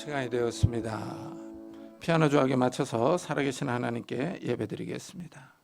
시간이 되었습니다. 피아노 조각에 맞춰서 살아계신 하나님께 예배드리겠습니다.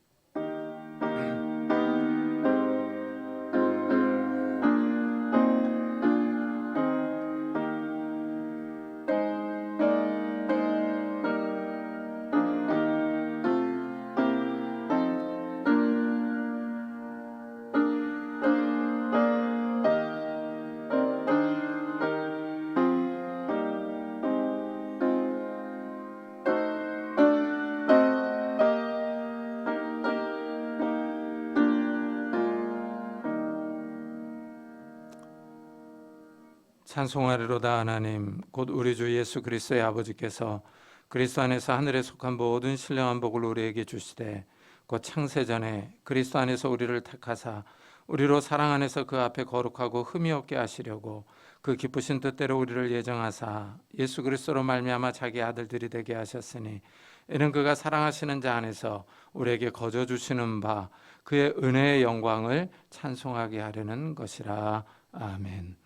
찬송하리로다. 하나님 곧 우리 주 예수 그리스도의 아버지께서 그리스도 안에서 하늘에 속한 모든 신령한 복을 우리에게 주시되 곧 창세전에 그리스도 안에서 우리를 택하사 우리로 사랑 안에서 그 앞에 거룩하고 흠이 없게 하시려고 그 기쁘신 뜻대로 우리를 예정하사 예수 그리스도로 말미암아 자기 아들들이 되게 하셨으니 이는 그가 사랑하시는 자 안에서 우리에게 거저 주시는 바 그의 은혜의 영광을 찬송하게 하려는 것이라. 아멘.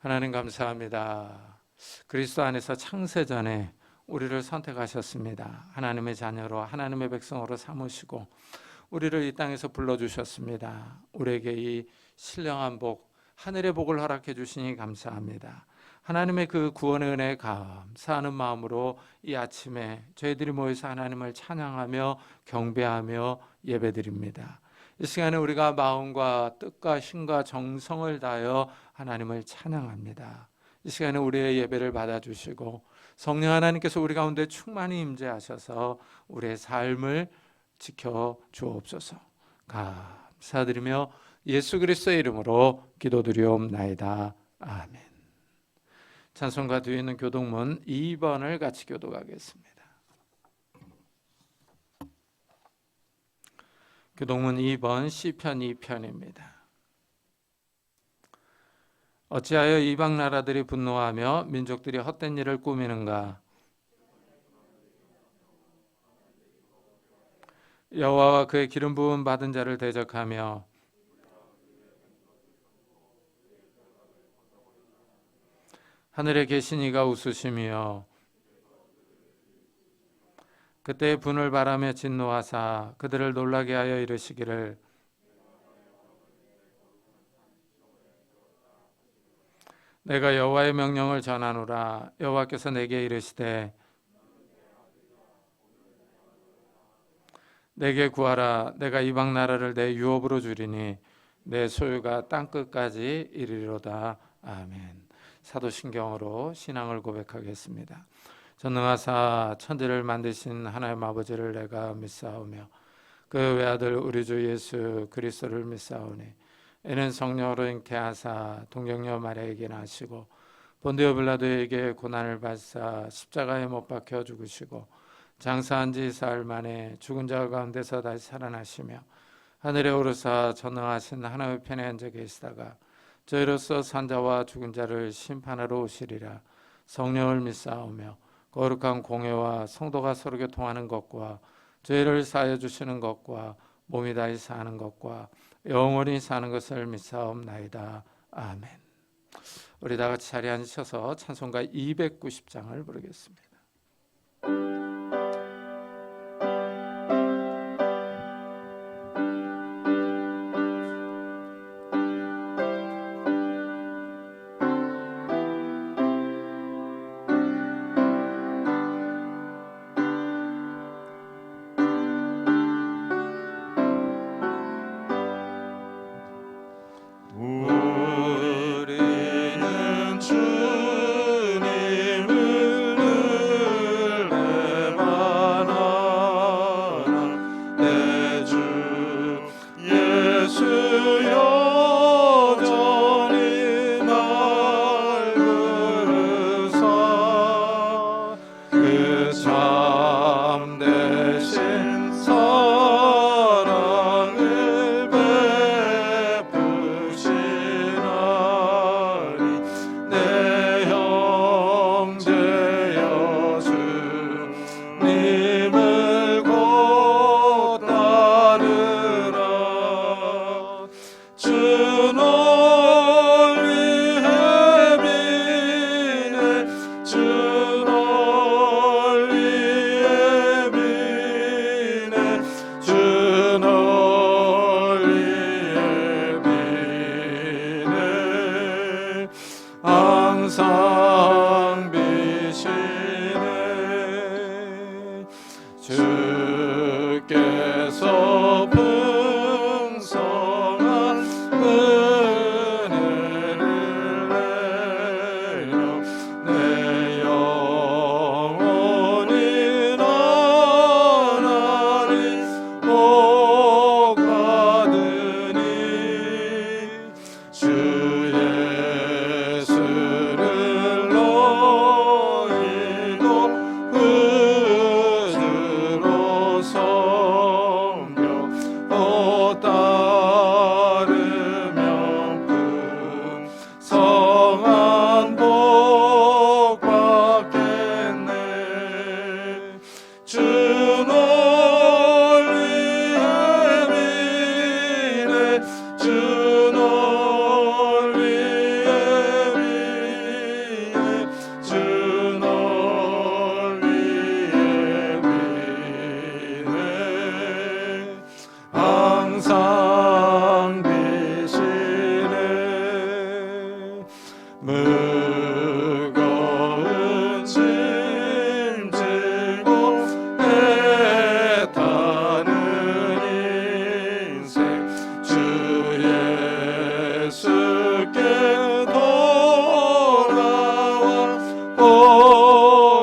하나님 감사합니다. 그리스도 안에서 창세전에 우리를 선택하셨습니다. 하나님의 자녀로 하나님의 백성으로 삼으시고 우리를 이 땅에서 불러주셨습니다. 우리에게 이 신령한 복, 하늘의 복을 허락해 주시니 감사합니다. 하나님의 그 구원의 은혜에 감사하는 마음으로 이 아침에 저희들이 모여서 하나님을 찬양하며 경배하며 예배드립니다. 이 시간에 우리가 마음과 뜻과 힘과 정성을 다하여 하나님을 찬양합니다. 이 시간에 우리의 예배를 받아주시고 성령 하나님께서 우리 가운데 충만히 임재하셔서 우리의 삶을 지켜 주옵소서. 감사드리며 예수 그리스도의 이름으로 기도드리옵나이다. 아멘. 찬송가 뒤에 있는 교독문 2번을 같이 교독하겠습니다. 교독문 2번 시편 2편입니다. 어찌하여 이방 나라들이 분노하며 민족들이 헛된 일을 꾸미는가? 여호와와 그의 기름 부음 받은 자를 대적하며 하늘에 계신 이가 웃으시며 그때의 분을 바라며 진노하사 그들을 놀라게 하여 이르시기를 내가 여호와의 명령을 전하노라. 여호와께서 내게 이르시되 내게 구하라. 내가 이방 나라를 내 유업으로 주리니 내 소유가 땅끝까지 이르리로다. 아멘. 사도신경으로 신앙을 고백하겠습니다. 전능하사 천지를 만드신 하나님 아버지를 내가 믿사오며 그 외아들 우리 주 예수 그리스도를 믿사오니 이는 성령으로 잉태하사 동정녀 마리아에게 나시고 본디오 빌라도에게 고난을 받사 십자가에 못 박혀 죽으시고 장사한 지 사흘 만에 죽은 자 가운데서 다시 살아나시며 하늘에 오르사 전능하신 하나님의 편에 앉아 계시다가 저희로서 산 자와 죽은 자를 심판하러 오시리라. 성령을 믿사오며 거룩한 공회와 성도가 서로 교통하는 것과 죄를 사하여 주시는 것과 몸이 다시 사는 것과 영원히 사는 것을 믿사옵나이다. 아멘. 우리 다 같이 자리에 앉으셔서 찬송가 290장을 부르겠습니다. 우리는 주님을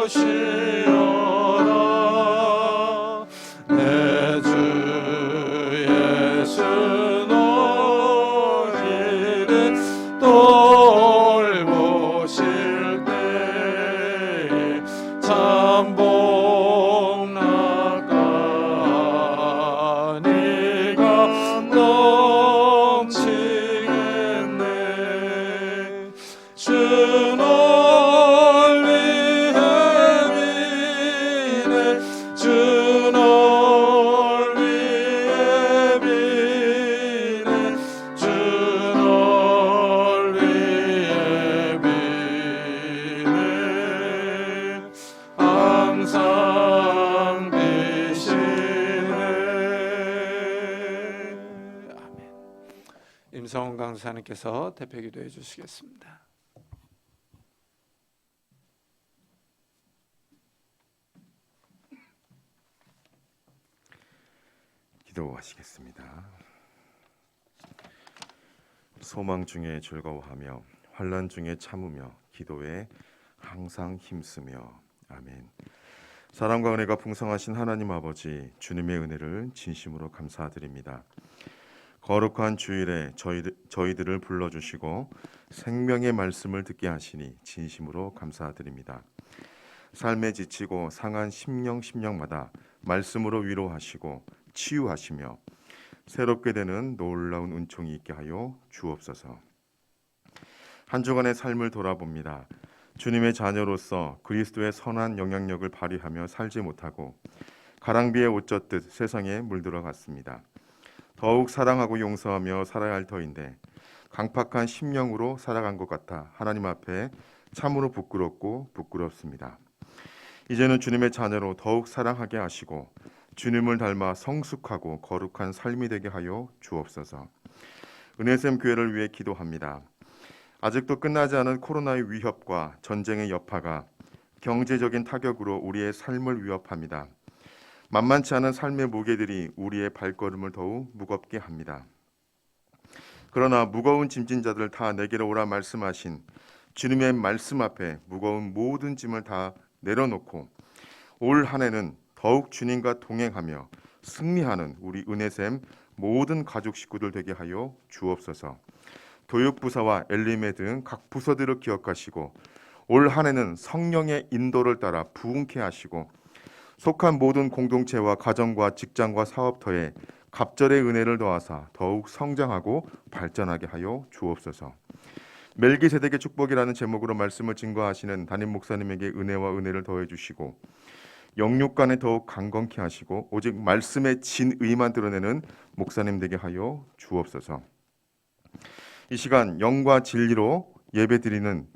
보시어라. 내 주 예수 너희를 돌보실 때에 참 복락하니가 넘치겠네. 주 널 위해 비네. 주 널 위해 비네. 주 널 위해 비네. 항상 비시네. 아멘. 임성훈 강사님께서 대표기도해 주시겠습니다. 기도하시겠습니다. 소망 중에 즐거워하며 환난 중에 참으며 기도에 항상 힘쓰며. 아멘. 사랑과 은혜가 풍성하신 하나님 아버지, 주님의 은혜를 진심으로 감사드립니다. 거룩한 주일에 저희들을 불러주시고 생명의 말씀을 듣게 하시니 진심으로 감사드립니다. 삶에 지치고 상한 심령마다 말씀으로 위로하시고 치유하시며 새롭게 되는 놀라운 은총이 있게 하여 주옵소서. 한 주간의 삶을 돌아봅니다. 주님의 자녀로서 그리스도의 선한 영향력을 발휘하며 살지 못하고 가랑비에 옷 젖듯 세상에 물들어갔습니다. 더욱 사랑하고 용서하며 살아야 할 터인데 강팍한 심령으로 살아간 것 같아 하나님 앞에 참으로 부끄럽습니다. 이제는 주님의 자녀로 더욱 사랑하게 하시고 주님을 닮아 성숙하고 거룩한 삶이 되게 하여 주옵소서. 은혜샘 교회를 위해 기도합니다. 아직도 끝나지 않은 코로나의 위협과 전쟁의 여파가 경제적인 타격으로 우리의 삶을 위협합니다. 만만치 않은 삶의 무게들이 우리의 발걸음을 더욱 무겁게 합니다. 그러나 무거운 짐진 자들 다 내게로 오라 말씀하신 주님의 말씀 앞에 무거운 모든 짐을 다 내려놓고 올 한 해는 더욱 주님과 동행하며 승리하는 우리 은혜샘 모든 가족 식구들 되게 하여 주옵소서. 교육부서와 엘리메 등 각 부서들을 기억하시고 올 한 해는 성령의 인도를 따라 부흥케 하시고 속한 모든 공동체와 가정과 직장과 사업터에 갑절의 은혜를 더하사 더욱 성장하고 발전하게 하여 주옵소서. 멜기세덱의 축복이라는 제목으로 말씀을 증거하시는 담임 목사님에게 은혜와 은혜를 더해 주시고 영육간에 더욱 강건케 하시고 오직 말씀의 진의만 드러내는 목사님 되게 하여 주옵소서. 이 시간 영과 진리로 예배드리는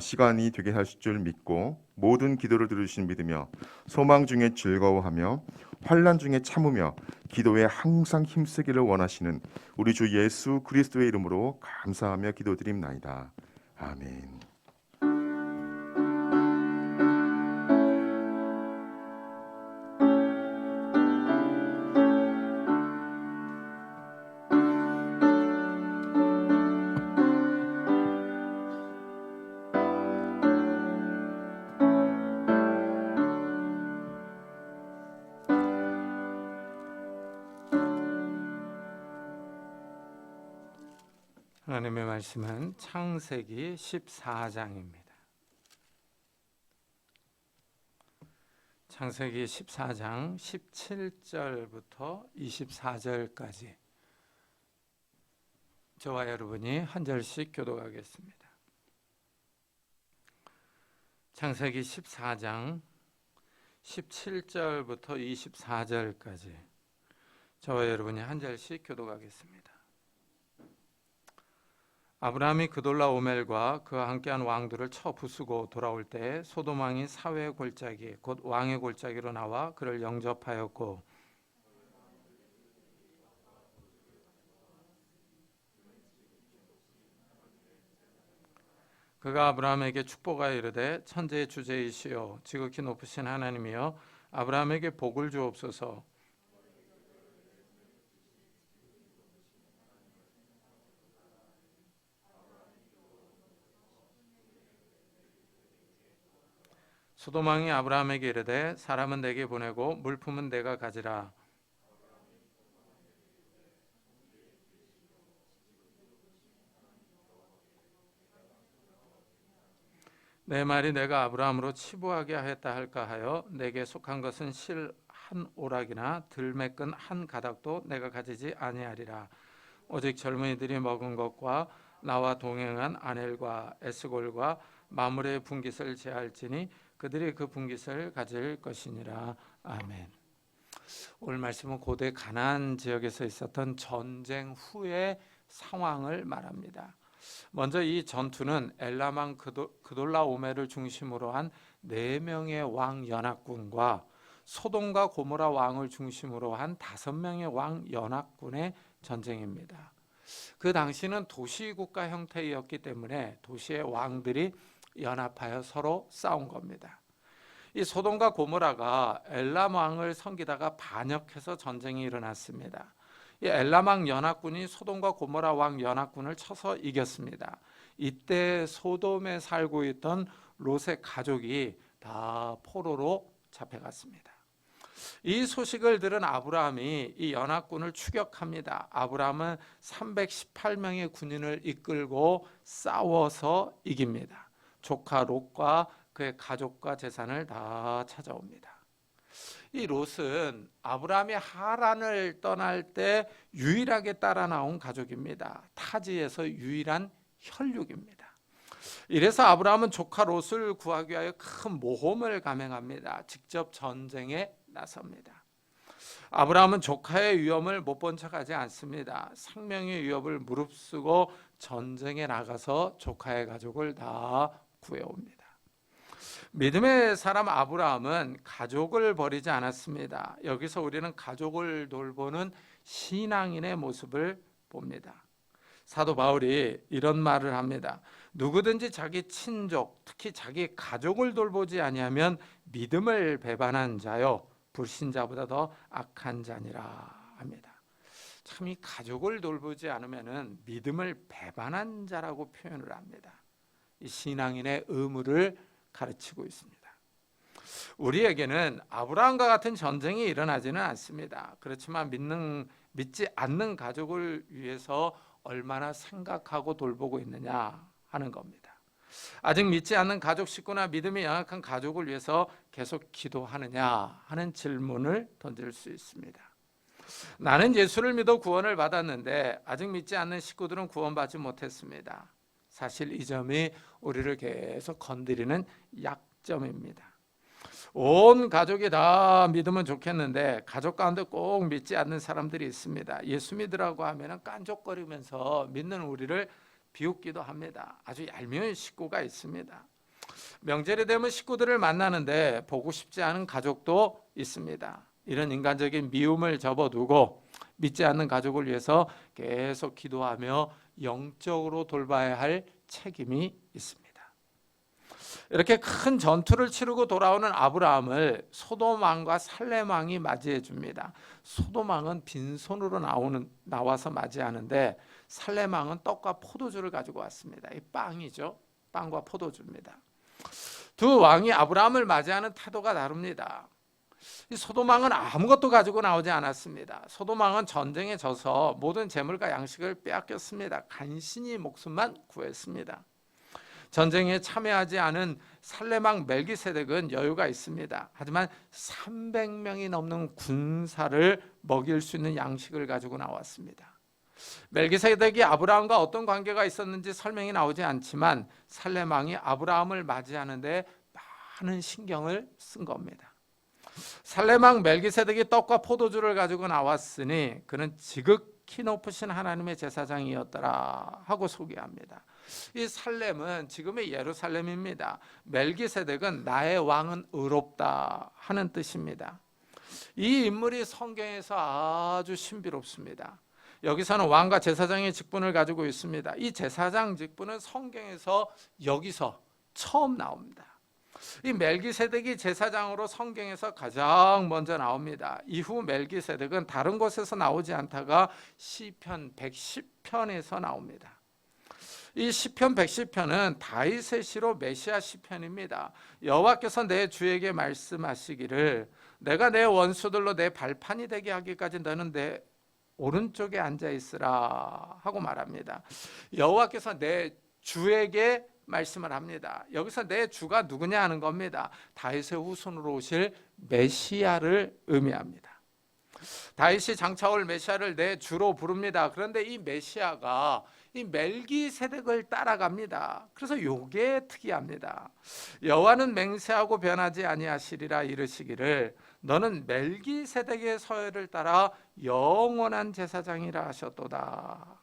시간이 되게 하실 줄 믿고 모든 기도를 들으신 믿으며 소망 중에 즐거워하며 환난 중에 참으며 기도에 항상 힘쓰기를 원하시는 우리 주 예수 그리스도의 이름으로 감사하며 기도드립나이다. 아멘. 하나님의 말씀은 창세기 14장입니다. 창세기 14장 17절부터 24절까지 저와 여러분이 한 절씩 교독하겠습니다. 창세기 14장 17절부터 24절까지 저와 여러분이 한 절씩 교독하겠습니다. 아브라함이 그돌라오멜과 그와 함께한 왕들을 쳐 부수고 돌아올 때 소돔 왕이 사회의 골짜기 곧 왕의 골짜기로 나와 그를 영접하였고 그가 아브라함에게 축복하여 이르되 천지의 주제이시여 지극히 높으신 하나님이여 아브라함에게 복을 주옵소서. 소돔 왕이 아브라함에게 이르되 사람은 내게 보내고 물품은 내가 가지라. 내 말이 내가 아브라함으로 치부하게 하였다 할까 하여 내게 속한 것은 실 한 오락이나 들매 끈 한 가닥도 내가 가지지 아니하리라. 오직 젊은이들이 먹은 것과 나와 동행한 아넬과 에스골과 마므레의 분깃을 제할지니 그들이 그 분깃을 가질 것이니라. 아멘. 오늘 말씀은 고대 가나안 지역에서 있었던 전쟁 후의 상황을 말합니다. 먼저 이 전투는 엘람 왕 그돌라오메를 중심으로 한 4명의 왕 연합군과 소돔과 고모라 왕을 중심으로 한 5명의 왕 연합군의 전쟁입니다. 그 당시는 도시국가 형태이었기 때문에 도시의 왕들이 연합하여 서로 싸운 겁니다. 이 소돔과 고모라가 엘람 왕을 섬기다가 반역해서 전쟁이 일어났습니다. 이 엘람 왕 연합군이 소돔과 고모라 왕 연합군을 쳐서 이겼습니다. 이때 소돔에 살고 있던 롯의 가족이 다 포로로 잡혀갔습니다. 이 소식을 들은 아브라함이 이 연합군을 추격합니다. 아브라함은 318명의 군인을 이끌고 싸워서 이깁니다. 조카 롯과 그의 가족과 재산을 다 찾아옵니다. 이 롯은 아브라함이 하란을 떠날 때 유일하게 따라 나온 가족입니다. 타지에서 유일한 혈육입니다. 이래서 아브라함은 조카 롯을 구하기 위하여 큰 모험을 감행합니다. 직접 전쟁에 나섭니다. 아브라함은 조카의 위험을 못 본 척하지 않습니다. 생명의 위협을 무릅쓰고 전쟁에 나가서 조카의 가족을 다 구해옵니다. 믿음의 사람 아브라함은 가족을 버리지 않았습니다. 여기서 우리는 가족을 돌보는 신앙인의 모습을 봅니다. 사도 바울이 이런 말을 합니다. 누구든지 자기 친족, 특히 자기 가족을 돌보지 아니하면 믿음을 배반한 자요 불신자보다 더 악한 자니라 합니다. 참 이 가족을 돌보지 않으면 믿음을 배반한 자라고 표현을 합니다. 이 신앙인의 의무를 가르치고 있습니다. 우리에게는 아브라함과 같은 전쟁이 일어나지는 않습니다. 그렇지만 믿지 않는 가족을 위해서 얼마나 생각하고 돌보고 있느냐 하는 겁니다. 아직 믿지 않는 가족 식구나 믿음이 연약한 가족을 위해서 계속 기도하느냐 하는 질문을 던질 수 있습니다. 나는 예수를 믿어 구원을 받았는데 아직 믿지 않는 식구들은 구원받지 못했습니다. 사실 이 점이 우리를 계속 건드리는 약점입니다. 온 가족이 다 믿으면 좋겠는데 가족 가운데 꼭 믿지 않는 사람들이 있습니다. 예수 믿으라고 하면 깐족거리면서 믿는 우리를 비웃기도 합니다. 아주 얄미운 식구가 있습니다. 명절이 되면 식구들을 만나는데 보고 싶지 않은 가족도 있습니다. 이런 인간적인 미움을 접어두고 믿지 않는 가족을 위해서 계속 기도하며 영적으로 돌봐야 할 책임이 있습니다. 이렇게 큰 전투를 치르고 돌아오는 아브라함을 소돔 왕과 살렘 왕이 맞이해 줍니다. 소돔 왕은 빈손으로 나와서 맞이하는데 살렘 왕은 떡과 포도주를 가지고 왔습니다. 이 빵이죠. 빵과 포도주입니다. 두 왕이 아브라함을 맞이하는 태도가 다릅니다. 이 소돔 왕은 아무것도 가지고 나오지 않았습니다. 소돔 왕은 전쟁에 져서 모든 재물과 양식을 빼앗겼습니다. 간신히 목숨만 구했습니다. 전쟁에 참여하지 않은 살렘 왕 멜기세덱은 여유가 있습니다. 하지만 300명이 넘는 군사를 먹일 수 있는 양식을 가지고 나왔습니다. 멜기세덱이 아브라함과 어떤 관계가 있었는지 설명이 나오지 않지만 살렘 왕이 아브라함을 맞이하는데 많은 신경을 쓴 겁니다. 살렘 왕 멜기세덱이 떡과 포도주를 가지고 나왔으니 그는 지극히 높으신 하나님의 제사장이었더라 하고 소개합니다. 이 살렘은 지금의 예루살렘입니다. 멜기세덱은 나의 왕은 의롭다 하는 뜻입니다. 이 인물이 성경에서 아주 신비롭습니다. 여기서는 왕과 제사장의 직분을 가지고 있습니다. 이 제사장 직분은 성경에서 여기서 처음 나옵니다. 이 멜기세덱이 제사장으로 성경에서 가장 먼저 나옵니다. 이후 멜기세덱은 다른 곳에서 나오지 않다가 시편 110편에서 나옵니다. 이 시편 110편은 다윗의 시로 메시아 시편입니다. 여호와께서 내 주에게 말씀하시기를 내가 내 원수들로 내 발판이 되게 하기까지 너는 내 오른쪽에 앉아 있으라 하고 말합니다. 여호와께서 내 주에게 말씀을 합니다. 여기서 내 주가 누구냐 하는 겁니다. 다윗의 후손으로 오실 메시아를 의미합니다. 다윗이 장차올 메시아를 내 주로 부릅니다. 그런데 이 메시아가 이 멜기세덱을 따라갑니다. 그래서 요게 특이합니다. 여호와는 맹세하고 변하지 아니하시리라 이르시기를 너는 멜기세덱의 서열을 따라 영원한 제사장이라 하셨도다.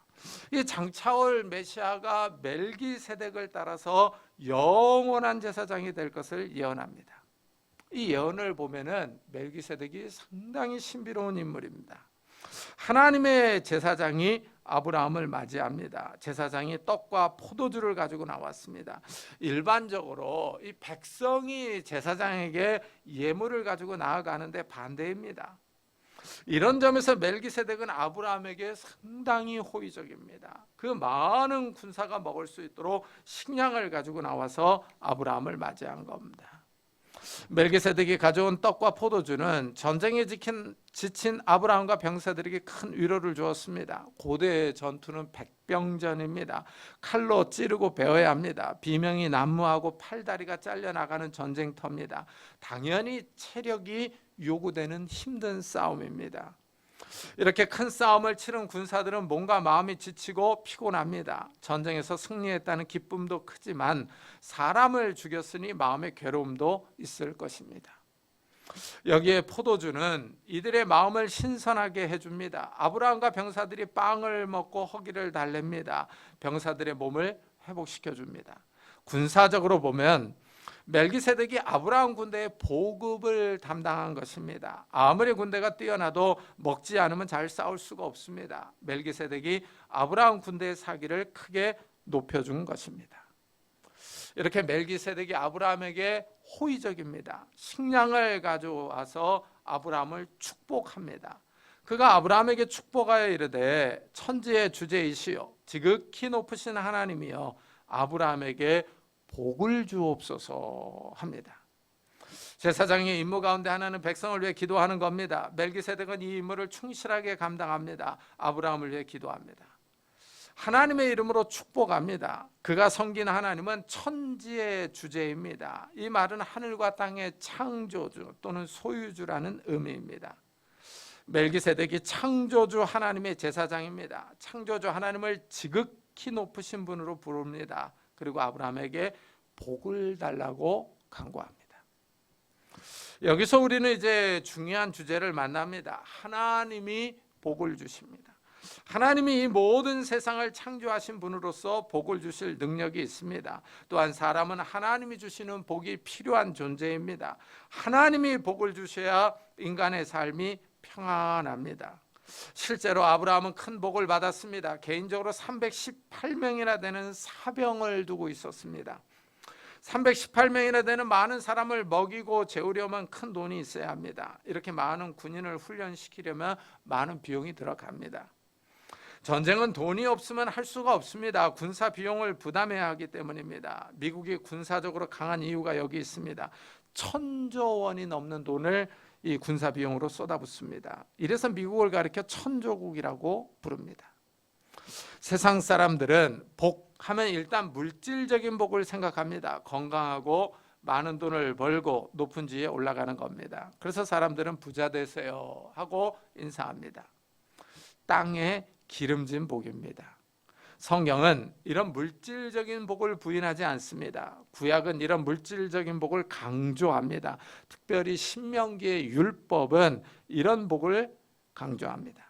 이 장차올 메시아가 멜기세덱을 따라서 영원한 제사장이 될 것을 예언합니다. 이 예언을 보면은 멜기세덱이 상당히 신비로운 인물입니다. 하나님의 제사장이 아브라함을 맞이합니다. 제사장이 떡과 포도주를 가지고 나왔습니다. 일반적으로 이 백성이 제사장에게 예물을 가지고 나아가는데 반대입니다. 이런 점에서 멜기세덱은 아브라함에게 상당히 호의적입니다. 그 많은 군사가 먹을 수 있도록 식량을 가지고 나와서 아브라함을 맞이한 겁니다. 멜기세덱이 가져온 떡과 포도주는 전쟁에 지친 아브라함과 병사들에게 큰 위로를 주었습니다. 고대의 전투는 백병전입니다. 칼로 찌르고 베어야 합니다. 비명이 난무하고 팔다리가 잘려나가는 전쟁터입니다. 당연히 체력이 요구되는 힘든 싸움입니다. 이렇게 큰 싸움을 치른 군사들은 몸과 마음이 지치고 피곤합니다. 전쟁에서 승리했다는 기쁨도 크지만 사람을 죽였으니 마음의 괴로움도 있을 것입니다. 여기에 포도주는 이들의 마음을 신선하게 해줍니다. 아브라함과 병사들이 빵을 먹고 허기를 달랩니다. 병사들의 몸을 회복시켜줍니다. 군사적으로 보면 멜기세덱이 아브라함 군대의 보급을 담당한 것입니다. 아무리 군대가 뛰어나도 먹지 않으면 잘 싸울 수가 없습니다. 멜기세덱이 아브라함 군대의 사기를 크게 높여준 것입니다. 이렇게 멜기세덱이 아브라함에게 호의적입니다. 식량을 가져와서 아브라함을 축복합니다. 그가 아브라함에게 축복하여 이르되 천지의 주제이시여 지극히 높으신 하나님이여 아브라함에게 복을 주옵소서 합니다. 제사장의 임무 가운데 하나는 백성을 위해 기도하는 겁니다. 멜기세덱은 이 임무를 충실하게 감당합니다. 아브라함을 위해 기도합니다. 하나님의 이름으로 축복합니다. 그가 섬기는 하나님은 천지의 주제입니다. 이 말은 하늘과 땅의 창조주 또는 소유주라는 의미입니다. 멜기세덱이 창조주 하나님의 제사장입니다. 창조주 하나님을 지극히 높으신 분으로 부릅니다. 그리고 아브라함에게 복을 달라고 간구합니다. 여기서 우리는 이제 중요한 주제를 만납니다. 하나님이 복을 주십니다. 하나님이 이 모든 세상을 창조하신 분으로서 복을 주실 능력이 있습니다. 또한 사람은 하나님이 주시는 복이 필요한 존재입니다. 하나님이 복을 주셔야 인간의 삶이 평안합니다. 실제로 아브라함은 큰 복을 받았습니다. 개인적으로 318명이나 되는 사병을 두고 있었습니다. 318명이나 되는 많은 사람을 먹이고 재우려면 큰 돈이 있어야 합니다. 이렇게 많은 군인을 훈련시키려면 많은 비용이 들어갑니다. 전쟁은 돈이 없으면 할 수가 없습니다. 군사 비용을 부담해야 하기 때문입니다. 미국이 군사적으로 강한 이유가 여기 있습니다. 1,000조 원이 넘는 돈을 이 군사 비용으로 쏟아붓습니다. 이래서 미국을 가리켜 천조국이라고 부릅니다. 세상 사람들은 복하면 일단 물질적인 복을 생각합니다. 건강하고 많은 돈을 벌고 높은 지위에 올라가는 겁니다. 그래서 사람들은 부자 되세요 하고 인사합니다. 땅에 기름진 복입니다. 성경은 이런 물질적인 복을 부인하지 않습니다. 구약은 이런 물질적인 복을 강조합니다. 특별히 신명기의 율법은 이런 복을 강조합니다.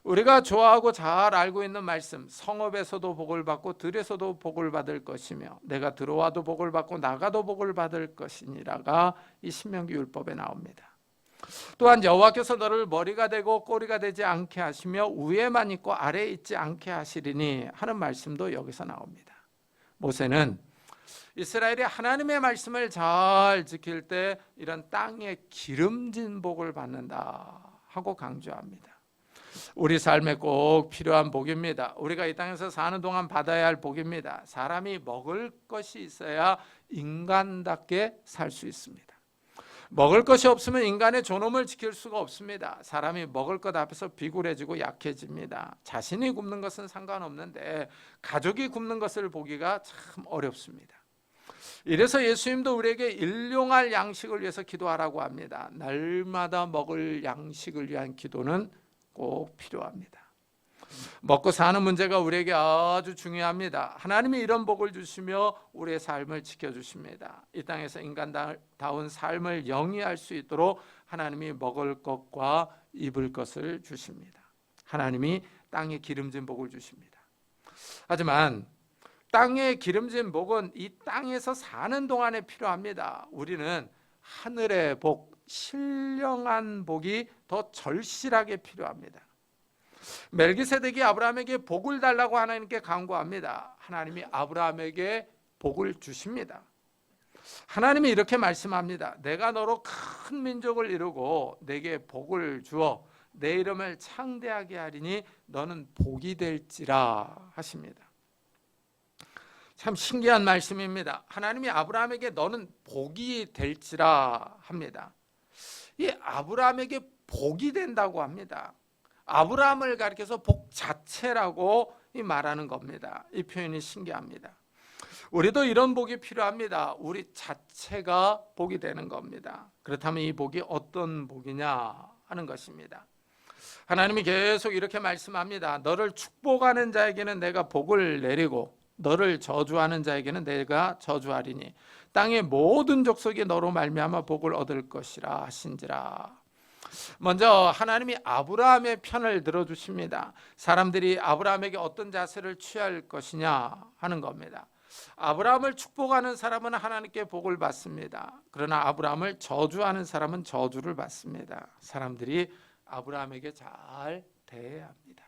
우리가 좋아하고 잘 알고 있는 말씀, 성읍에서도 복을 받고 들에서도 복을 받을 것이며 내가 들어와도 복을 받고 나가도 복을 받을 것이니라가 이 신명기 율법에 나옵니다. 또한 여호와께서 너를 머리가 되고 꼬리가 되지 않게 하시며 위에만 있고 아래에 있지 않게 하시리니 하는 말씀도 여기서 나옵니다. 모세는 이스라엘이 하나님의 말씀을 잘 지킬 때 이런 땅에 기름진 복을 받는다 하고 강조합니다. 우리 삶에 꼭 필요한 복입니다. 우리가 이 땅에서 사는 동안 받아야 할 복입니다. 사람이 먹을 것이 있어야 인간답게 살 수 있습니다. 먹을 것이 없으면 인간의 존엄을 지킬 수가 없습니다. 사람이 먹을 것 앞에서 비굴해지고 약해집니다. 자신이 굶는 것은 상관없는데 가족이 굶는 것을 보기가 참 어렵습니다. 이래서 예수님도 우리에게 일용할 양식을 위해서 기도하라고 합니다. 날마다 먹을 양식을 위한 기도는 꼭 필요합니다. 먹고 사는 문제가 우리에게 아주 중요합니다. 하나님이 이런 복을 주시며 우리의 삶을 지켜주십니다. 이 땅에서 인간다운 삶을 영위할 수 있도록 하나님이 먹을 것과 입을 것을 주십니다. 하나님이 땅에 기름진 복을 주십니다. 하지만 땅에 기름진 복은 이 땅에서 사는 동안에 필요합니다. 우리는 하늘의 복, 신령한 복이 더 절실하게 필요합니다. 멜기세덱이 아브라함에게 복을 달라고 하나님께 간구합니다. 하나님이 아브라함에게 복을 주십니다. 하나님이 이렇게 말씀합니다. 내가 너로 큰 민족을 이루고 내게 복을 주어 내 이름을 창대하게 하리니 너는 복이 될지라 하십니다. 참 신기한 말씀입니다. 하나님이 아브라함에게 너는 복이 될지라 합니다. 이 아브라함에게 복이 된다고 합니다. 아브라함을 가리켜서 복 자체라고 말하는 겁니다. 이 표현이 신기합니다. 우리도 이런 복이 필요합니다. 우리 자체가 복이 되는 겁니다. 그렇다면 이 복이 어떤 복이냐 하는 것입니다. 하나님이 계속 이렇게 말씀합니다. 너를 축복하는 자에게는 내가 복을 내리고 너를 저주하는 자에게는 내가 저주하리니 땅의 모든 족속이 너로 말미암아 복을 얻을 것이라 하신지라. 먼저 하나님이 아브라함의 편을 들어주십니다. 사람들이 아브라함에게 어떤 자세를 취할 것이냐 하는 겁니다. 아브라함을 축복하는 사람은 하나님께 복을 받습니다. 그러나 아브라함을 저주하는 사람은 저주를 받습니다. 사람들이 아브라함에게 잘 대해야 합니다.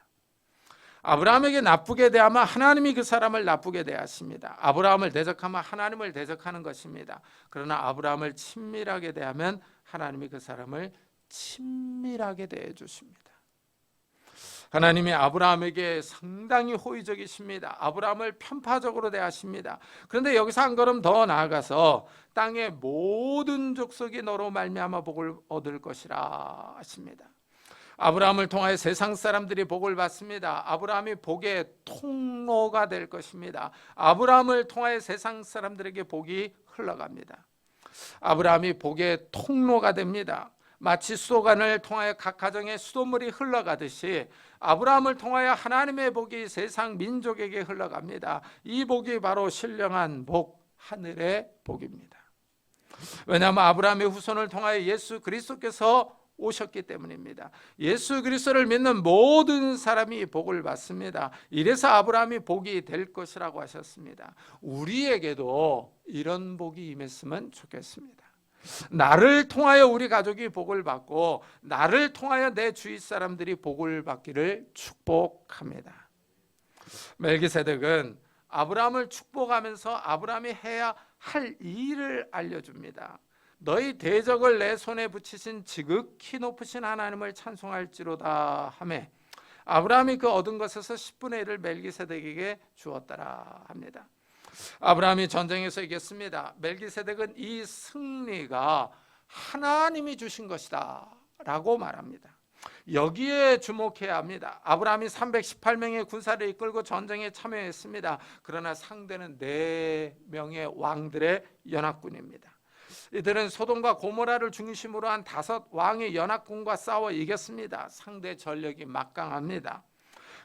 아브라함에게 나쁘게 대하면 하나님이 그 사람을 나쁘게 대하십니다. 아브라함을 대적하면 하나님을 대적하는 것입니다. 그러나 아브라함을 친밀하게 대하면 하나님이 그 사람을 친밀하게 대해 주십니다. 하나님이 아브라함에게 상당히 호의적이십니다. 아브라함을 편파적으로 대하십니다. 그런데 여기서 한 걸음 더 나아가서 땅의 모든 족속이 너로 말미암아 복을 얻을 것이라 하십니다. 아브라함을 통하여 세상 사람들이 복을 받습니다. 아브라함이 복의 통로가 될 것입니다. 아브라함을 통하여 세상 사람들에게 복이 흘러갑니다. 아브라함이 복의 통로가 됩니다. 마치 수도관을 통하여 각 가정에 수돗물이 흘러가듯이 아브라함을 통하여 하나님의 복이 세상 민족에게 흘러갑니다. 이 복이 바로 신령한 복, 하늘의 복입니다. 왜냐하면 아브라함의 후손을 통하여 예수 그리스도께서 오셨기 때문입니다. 예수 그리스도를 믿는 모든 사람이 복을 받습니다. 이래서 아브라함이 복이 될 것이라고 하셨습니다. 우리에게도 이런 복이 임했으면 좋겠습니다. 나를 통하여 우리 가족이 복을 받고 나를 통하여 내 주위 사람들이 복을 받기를 축복합니다. 멜기세덱은 아브라함을 축복하면서 아브라함이 해야 할 일을 알려줍니다. 너희 대적을 내 손에 붙이신 지극히 높으신 하나님을 찬송할지로다 하매 아브라함이 그 얻은 것에서 10분의 1을 멜기세덱에게 주었더라 합니다. 아브라함이 전쟁에서 이겼습니다. 멜기세덱은 이 승리가 하나님이 주신 것이다 라고 말합니다. 여기에 주목해야 합니다. 아브라함이 318명의 군사를 이끌고 전쟁에 참여했습니다. 그러나 상대는 4명의 왕들의 연합군입니다. 이들은 소돔과 고모라를 중심으로 한 5 왕의 연합군과 싸워 이겼습니다. 상대 전력이 막강합니다.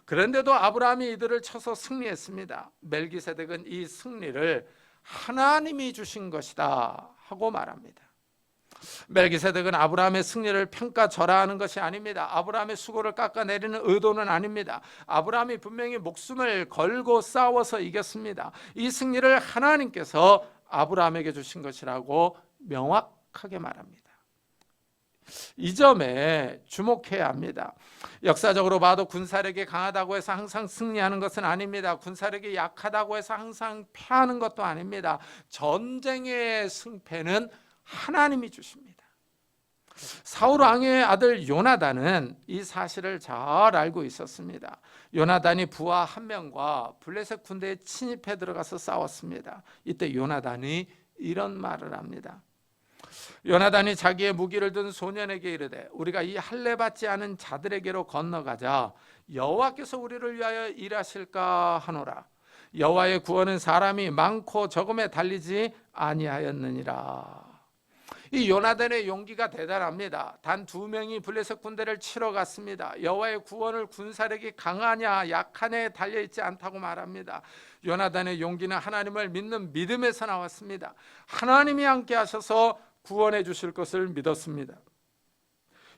그런데도 아브라함이 이들을 쳐서 승리했습니다. 멜기세덱은 이 승리를 하나님이 주신 것이다 하고 말합니다. 멜기세덱은 아브라함의 승리를 평가절하하는 것이 아닙니다. 아브라함의 수고를 깎아내리는 의도는 아닙니다. 아브라함이 분명히 목숨을 걸고 싸워서 이겼습니다. 이 승리를 하나님께서 아브라함에게 주신 것이라고 명확하게 말합니다. 이 점에 주목해야 합니다. 역사적으로 봐도 군사력이 강하다고 해서 항상 승리하는 것은 아닙니다. 군사력이 약하다고 해서 항상 패하는 것도 아닙니다. 전쟁의 승패는 하나님이 주십니다. 사울 왕의 아들 요나단은 이 사실을 잘 알고 있었습니다. 요나단이 부하 한 명과 블레셋 군대에 침입해 들어가서 싸웠습니다. 이때 요나단이 이런 말을 합니다. 요나단이 자기의 무기를 든 소년에게 이르되 우리가 이 할례 받지 않은 자들에게로 건너가자. 여호와께서 우리를 위하여 일하실까 하노라. 여호와의 구원은 사람이 많고 적음에 달리지 아니하였느니라. 이 요나단의 용기가 대단합니다. 단 2명이 블레셋 군대를 치러 갔습니다. 여호와의 구원을 군사력이 강하냐 약하냐에 달려있지 않다고 말합니다. 요나단의 용기는 하나님을 믿는 믿음에서 나왔습니다. 하나님이 함께 하셔서 구원해 주실 것을 믿었습니다.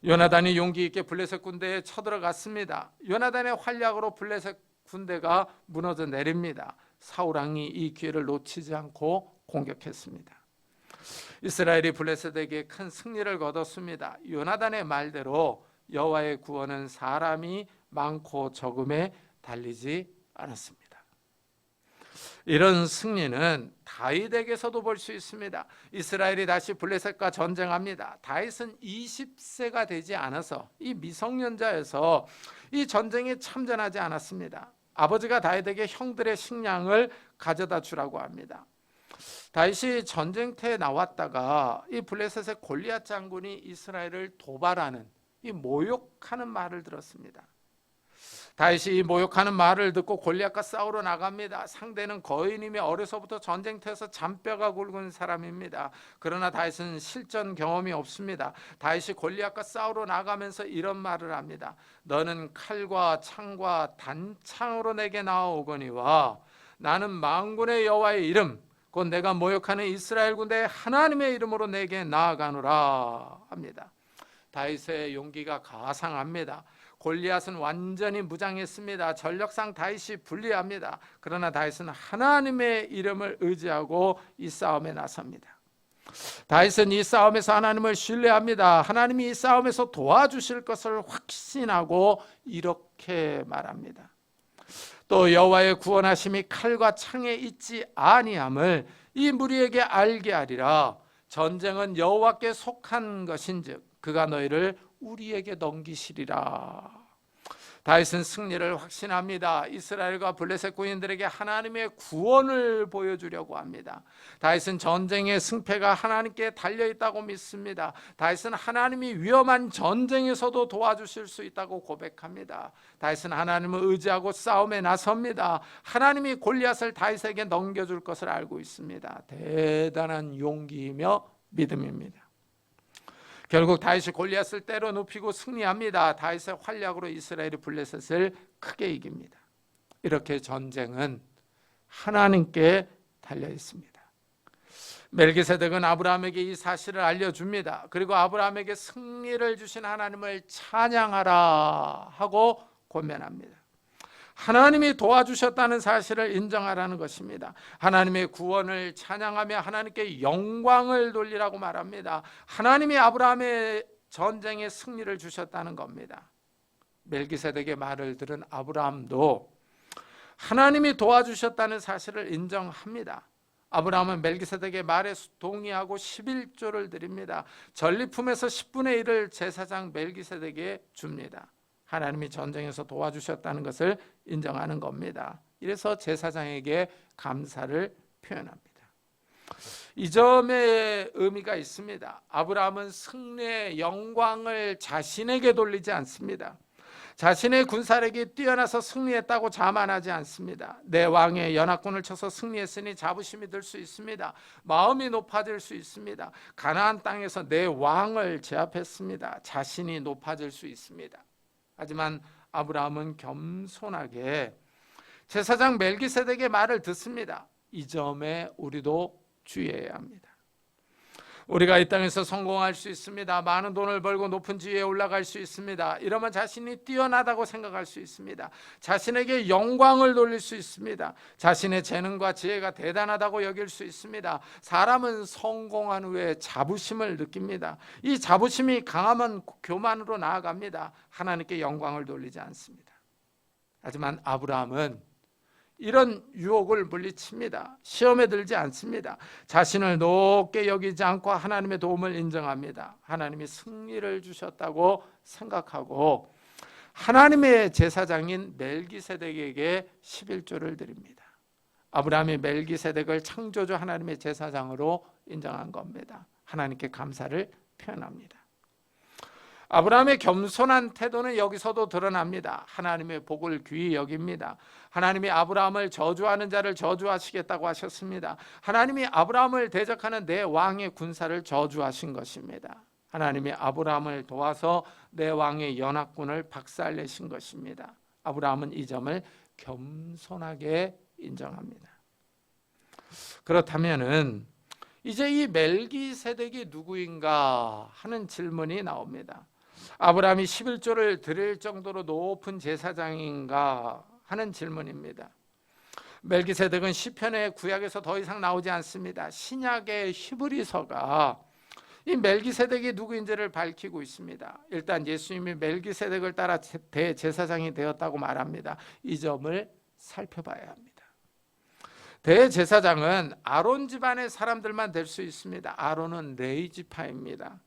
요나단이 용기 있게 블레셋 군대에 쳐들어갔습니다. 요나단의 활약으로 블레셋 군대가 무너져 내립니다. 사울 왕이 이 기회를 놓치지 않고 공격했습니다. 이스라엘이 블레셋에게 큰 승리를 거뒀습니다. 요나단의 말대로 여호와의 구원은 사람이 많고 적음에 달리지 않았습니다. 이런 승리는 다윗에게서도 볼 수 있습니다. 이스라엘이 다시 블레셋과 전쟁합니다. 다윗은 20세가 되지 않아서 이 미성년자여서 이 전쟁에 참전하지 않았습니다. 아버지가 다윗에게 형들의 식량을 가져다 주라고 합니다. 다윗이 전쟁터에 나왔다가 이 블레셋의 골리앗 장군이 이스라엘을 도발하는 이 모욕하는 말을 들었습니다. 다윗이 이 모욕하는 말을 듣고 골리앗과 싸우러 나갑니다. 상대는 거인이며 어려서부터 전쟁터에서 잔뼈가 굵은 사람입니다. 그러나 다윗은 실전 경험이 없습니다. 다윗이 골리앗과 싸우러 나가면서 이런 말을 합니다. 너는 칼과 창과 단창으로 내게 나아오거니와 나는 만군의 여호와의 이름 곧 내가 모욕하는 이스라엘 군대의 하나님의 이름으로 내게 나아가노라 합니다. 다윗의 용기가 가상합니다. 골리앗은 완전히 무장했습니다. 전력상 다윗이 불리합니다. 그러나 다윗은 하나님의 이름을 의지하고 이 싸움에 나섭니다. 다윗은 이 싸움에서 하나님을 신뢰합니다. 하나님이 이 싸움에서 도와주실 것을 확신하고 이렇게 말합니다. 또 여호와의 구원하심이 칼과 창에 있지 아니함을 이 무리에게 알게 하리라. 전쟁은 여호와께 속한 것인즉 그가 너희를 우리에게 넘기시리라. 다윗은 승리를 확신합니다. 이스라엘과 블레셋 군인들에게 하나님의 구원을 보여주려고 합니다. 다윗은 전쟁의 승패가 하나님께 달려있다고 믿습니다. 다윗은 하나님이 위험한 전쟁에서도 도와주실 수 있다고 고백합니다. 다윗은 하나님을 의지하고 싸움에 나섭니다. 하나님이 골리앗을 다윗에게 넘겨줄 것을 알고 있습니다. 대단한 용기이며 믿음입니다. 결국 다윗이 골리앗을 때려 눕히고 승리합니다. 다윗의 활약으로 이스라엘이 블레셋을 크게 이깁니다. 이렇게 전쟁은 하나님께 달려 있습니다. 멜기세덱은 아브라함에게 이 사실을 알려줍니다. 그리고 아브라함에게 승리를 주신 하나님을 찬양하라 하고 권면합니다. 하나님이 도와주셨다는 사실을 인정하라는 것입니다. 하나님의 구원을 찬양하며 하나님께 영광을 돌리라고 말합니다. 하나님이 아브라함의 전쟁에 승리를 주셨다는 겁니다. 멜기세덱의 말을 들은 아브라함도 하나님이 도와주셨다는 사실을 인정합니다. 아브라함은 멜기세덱의 말에 동의하고 11조를 드립니다. 전리품에서 10분의 1을 제사장 멜기세덱에게 줍니다. 하나님이 전쟁에서 도와주셨다는 것을 인정하는 겁니다. 이래서 제사장에게 감사를 표현합니다. 이 점에 의미가 있습니다. 아브라함은 승리의 영광을 자신에게 돌리지 않습니다. 자신의 군사력이 뛰어나서 승리했다고 자만하지 않습니다. 내 왕의 연합군을 쳐서 승리했으니 자부심이 들 수 있습니다. 마음이 높아질 수 있습니다. 가나안 땅에서 내 왕을 제압했습니다. 자신이 높아질 수 있습니다. 하지만 아브라함은 겸손하게 제사장 멜기세덱의 말을 듣습니다. 이 점에 우리도 주의해야 합니다. 우리가 이 땅에서 성공할 수 있습니다. 많은 돈을 벌고 높은 지위에 올라갈 수 있습니다. 이러면 자신이 뛰어나다고 생각할 수 있습니다. 자신에게 영광을 돌릴 수 있습니다. 자신의 재능과 지혜가 대단하다고 여길 수 있습니다. 사람은 성공한 후에 자부심을 느낍니다. 이 자부심이 강하면 교만으로 나아갑니다. 하나님께 영광을 돌리지 않습니다. 하지만 아브라함은 이런 유혹을 물리칩니다. 시험에 들지 않습니다. 자신을 높게 여기지 않고 하나님의 도움을 인정합니다. 하나님이 승리를 주셨다고 생각하고 하나님의 제사장인 멜기세덱에게 11조를 드립니다. 아브라함이 멜기세덱을 창조주 하나님의 제사장으로 인정한 겁니다. 하나님께 감사를 표현합니다. 아브라함의 겸손한 태도는 여기서도 드러납니다. 하나님의 복을 귀히 여깁니다. 하나님이 아브라함을 저주하는 자를 저주하시겠다고 하셨습니다. 하나님이 아브라함을 대적하는 내 왕의 군사를 저주하신 것입니다. 하나님이 아브라함을 도와서 내 왕의 연합군을 박살내신 것입니다. 아브라함은 이 점을 겸손하게 인정합니다. 그렇다면은 이제 이 멜기세덱이 누구인가 하는 질문이 나옵니다. 아브라함이 11조를 드릴 정도로 높은 제사장인가 하는 질문입니다. 멜기세덱은 시편의 구약에서 더 이상 나오지 않습니다. 신약의 히브리서가 이 멜기세덱이 누구인지를 밝히고 있습니다. 일단 예수님이 멜기세덱을 따라 대제사장이 되었다고 말합니다. 이 점을 살펴봐야 합니다. 대제사장은 아론 집안의 사람들만 될 수 있습니다. 아론은 레위 지파입니다.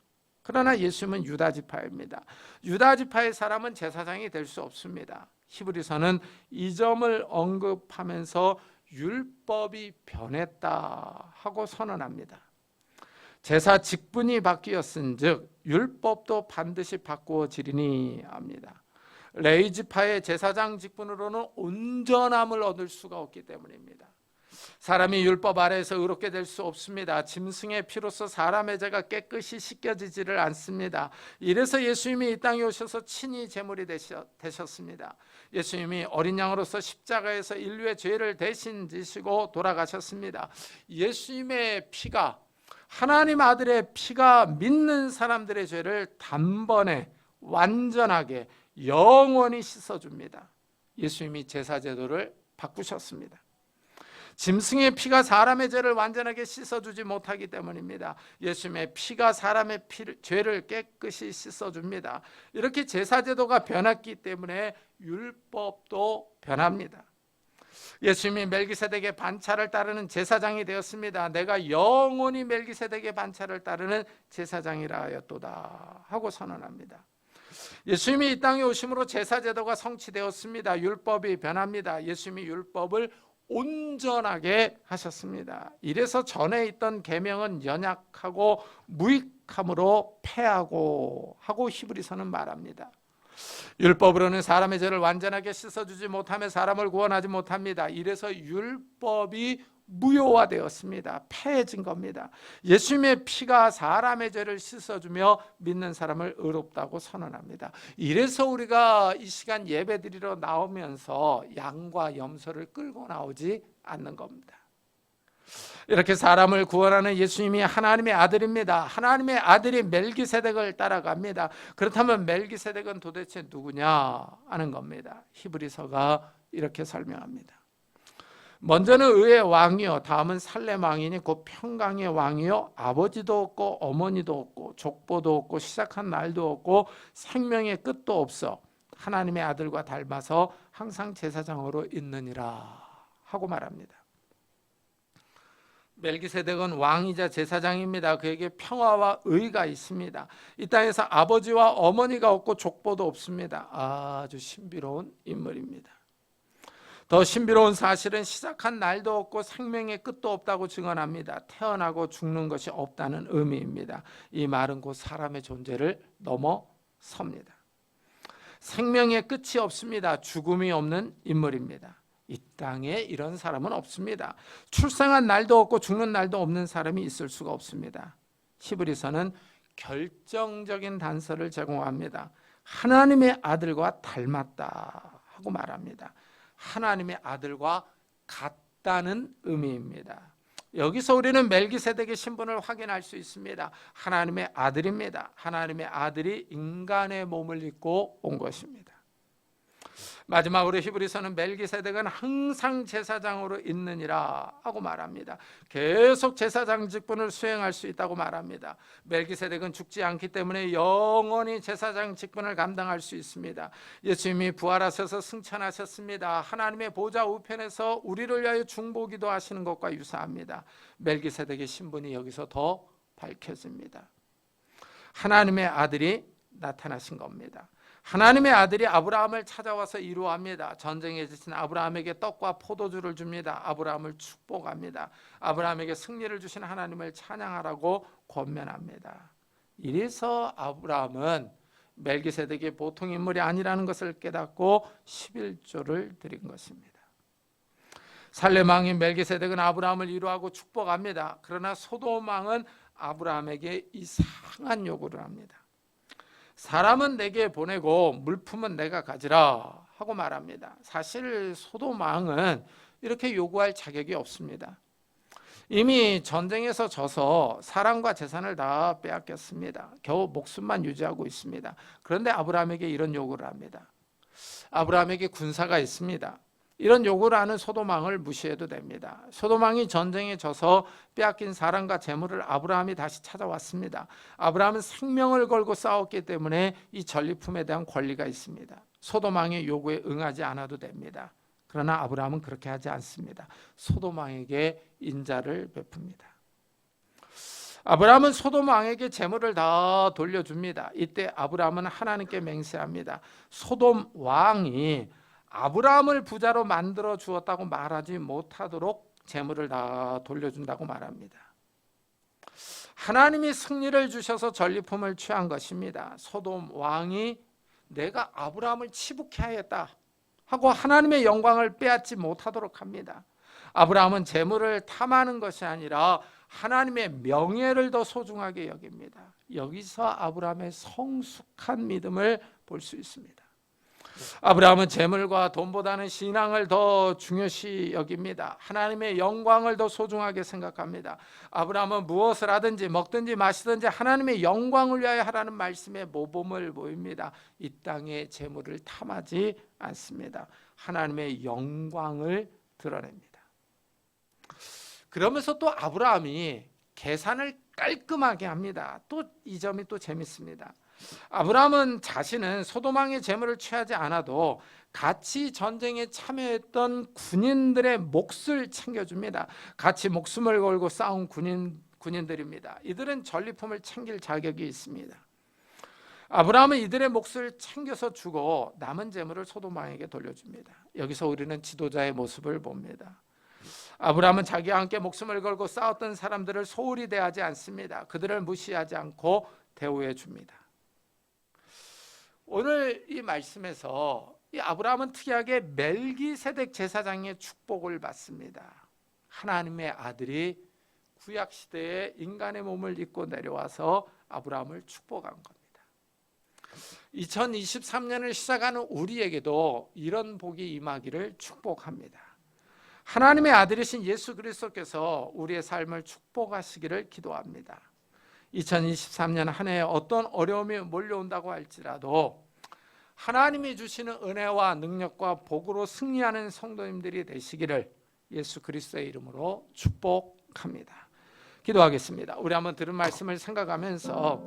그러나 예수님은 유다 지파입니다. 유다 지파의 사람은 제사장이 될 수 없습니다. 히브리서는 이 점을 언급하면서 율법이 변했다 하고 선언합니다. 제사 직분이 바뀌었은즉 율법도 반드시 바꾸어지리니 합니다. 레위 지파의 제사장 직분으로는 온전함을 얻을 수가 없기 때문입니다. 사람이 율법 아래에서 의롭게 될 수 없습니다. 짐승의 피로서 사람의 죄가 깨끗이 씻겨지지를 않습니다. 이래서 예수님이 이 땅에 오셔서 친히 제물이 되셨습니다. 예수님이 어린 양으로서 십자가에서 인류의 죄를 대신 지시고 돌아가셨습니다. 예수님의 피가, 하나님 아들의 피가 믿는 사람들의 죄를 단번에 완전하게 영원히 씻어줍니다. 예수님이 제사제도를 바꾸셨습니다. 짐승의 피가 사람의 죄를 완전하게 씻어주지 못하기 때문입니다. 예수님의 피가 사람의 죄를 깨끗이 씻어줍니다. 이렇게 제사제도가 변했기 때문에 율법도 변합니다. 예수님이 멜기세덱의 반차를 따르는 제사장이 되었습니다. 내가 영원히 멜기세덱의 반차를 따르는 제사장이라 하였도다 하고 선언합니다. 예수님이 이 땅에 오심으로 제사제도가 성취되었습니다. 율법이 변합니다. 예수님이 율법을 온전하게 하셨습니다. 이래서 전에 있던 계명은 연약하고 무익함으로 패하고 하고 히브리서는 말합니다. 율법으로는 사람의 죄를 완전하게 씻어주지 못하며 사람을 구원하지 못합니다. 이래서 율법이 무효화되었습니다. 패해진 겁니다. 예수님의 피가 사람의 죄를 씻어주며 믿는 사람을 의롭다고 선언합니다. 이래서 우리가 이 시간 예배드리러 나오면서 양과 염소를 끌고 나오지 않는 겁니다. 이렇게 사람을 구원하는 예수님이 하나님의 아들입니다. 하나님의 아들이 멜기세덱을 따라갑니다. 그렇다면 멜기세덱은 도대체 누구냐 하는 겁니다. 히브리서가 이렇게 설명합니다. 먼저는 의의 왕이요, 다음은 살렘 왕이니 곧 평강의 왕이요, 아버지도 없고 어머니도 없고 족보도 없고 시작한 날도 없고 생명의 끝도 없어 하나님의 아들과 닮아서 항상 제사장으로 있느니라 하고 말합니다. 멜기세덱은 왕이자 제사장입니다. 그에게 평화와 의가 있습니다. 이 땅에서 아버지와 어머니가 없고 족보도 없습니다. 아주 신비로운 인물입니다. 더 신비로운 사실은 시작한 날도 없고 생명의 끝도 없다고 증언합니다. 태어나고 죽는 것이 없다는 의미입니다. 이 말은 곧 사람의 존재를 넘어섭니다. 생명의 끝이 없습니다. 죽음이 없는 인물입니다. 이 땅에 이런 사람은 없습니다. 출생한 날도 없고 죽는 날도 없는 사람이 있을 수가 없습니다. 히브리서는 결정적인 단서를 제공합니다. 하나님의 아들과 닮았다 하고 말합니다. 하나님의 아들과 같다는 의미입니다. 여기서 우리는 멜기세덱의 신분을 확인할 수 있습니다. 하나님의 아들입니다. 하나님의 아들이 인간의 몸을 입고 온 것입니다. 마지막으로 히브리서는 멜기세덱은 항상 제사장으로 있느니라 하고 말합니다. 계속 제사장 직분을 수행할 수 있다고 말합니다. 멜기세덱은 죽지 않기 때문에 영원히 제사장 직분을 감당할 수 있습니다. 예수님이 부활하셔서 승천하셨습니다. 하나님의 보좌 우편에서 우리를 위하여 중보기도 하시는 것과 유사합니다. 멜기세덱의 신분이 여기서 더 밝혀집니다. 하나님의 아들이 나타나신 겁니다. 하나님의 아들이 아브라함을 찾아와서 이루합니다. 전쟁에 지친 아브라함에게 떡과 포도주를 줍니다. 아브라함을 축복합니다. 아브라함에게 승리를 주신 하나님을 찬양하라고 권면합니다. 이래서 아브라함은 멜기세덱이 보통 인물이 아니라는 것을 깨닫고 11조를 드린 것입니다. 살렘 왕인 멜기세덱은 아브라함을 위로하고 축복합니다. 그러나 소돔 왕은 아브라함에게 이상한 요구를 합니다. 사람은 내게 보내고 물품은 내가 가지라 하고 말합니다. 사실 소돔 왕은 이렇게 요구할 자격이 없습니다. 이미 전쟁에서 져서 사람과 재산을 다 빼앗겼습니다. 겨우 목숨만 유지하고 있습니다. 그런데 아브라함에게 이런 요구를 합니다. 아브라함에게 군사가 있습니다. 이런 요구를 하는 소돔 왕을 무시해도 됩니다. 소돔 왕이 전쟁에 져서 빼앗긴 사람과 재물을 아브라함이 다시 찾아왔습니다. 아브라함은 생명을 걸고 싸웠기 때문에 이 전리품에 대한 권리가 있습니다. 소돔 왕의 요구에 응하지 않아도 됩니다. 그러나 아브라함은 그렇게 하지 않습니다. 소돔 왕에게 인자를 베풉니다. 아브라함은 소돔 왕에게 재물을 다 돌려줍니다. 이때 아브라함은 하나님께 맹세합니다. 소돔 왕이 아브라함을 부자로 만들어 주었다고 말하지 못하도록 재물을 다 돌려준다고 말합니다. 하나님이 승리를 주셔서 전리품을 취한 것입니다. 소돔 왕이 내가 아브라함을 치부케 하였다 하고 하나님의 영광을 빼앗지 못하도록 합니다. 아브라함은 재물을 탐하는 것이 아니라 하나님의 명예를 더 소중하게 여깁니다. 여기서 아브라함의 성숙한 믿음을 볼 수 있습니다. 아브라함은 재물과 돈보다는 신앙을 더 중요시 여깁니다. 하나님의 영광을 더 소중하게 생각합니다. 아브라함은 무엇을 하든지 먹든지 마시든지 하나님의 영광을 위하여 하라는 말씀에 모범을 보입니다. 이 땅의 재물을 탐하지 않습니다. 하나님의 영광을 드러냅니다. 그러면서 또 아브라함이 계산을 깔끔하게 합니다. 또 이 점이 또 재밌습니다. 아브라함은 자신은 소돔 왕의 재물을 취하지 않아도 같이 전쟁에 참여했던 군인들의 몫을 챙겨줍니다. 같이 목숨을 걸고 싸운 군인들입니다. 이들은 전리품을 챙길 자격이 있습니다. 아브라함은 이들의 몫을 챙겨서 주고 남은 재물을 소돔 왕에게 돌려줍니다. 여기서 우리는 지도자의 모습을 봅니다. 아브라함은 자기와 함께 목숨을 걸고 싸웠던 사람들을 소홀히 대하지 않습니다. 그들을 무시하지 않고 대우해 줍니다. 오늘 이 말씀에서 이 아브라함은 특이하게 멜기세덱 제사장의 축복을 받습니다. 하나님의 아들이 구약 시대에 인간의 몸을 입고 내려와서 아브라함을 축복한 겁니다. 2023년을 시작하는 우리에게도 이런 복이 임하기를 축복합니다. 하나님의 아들이신 예수 그리스도께서 우리의 삶을 축복하시기를 기도합니다. 2023년 한 해에 어떤 어려움이 몰려온다고 할지라도 하나님이 주시는 은혜와 능력과 복으로 승리하는 성도님들이 되시기를 예수 그리스도의 이름으로 축복합니다. 기도하겠습니다. 우리 한번 들은 말씀을 생각하면서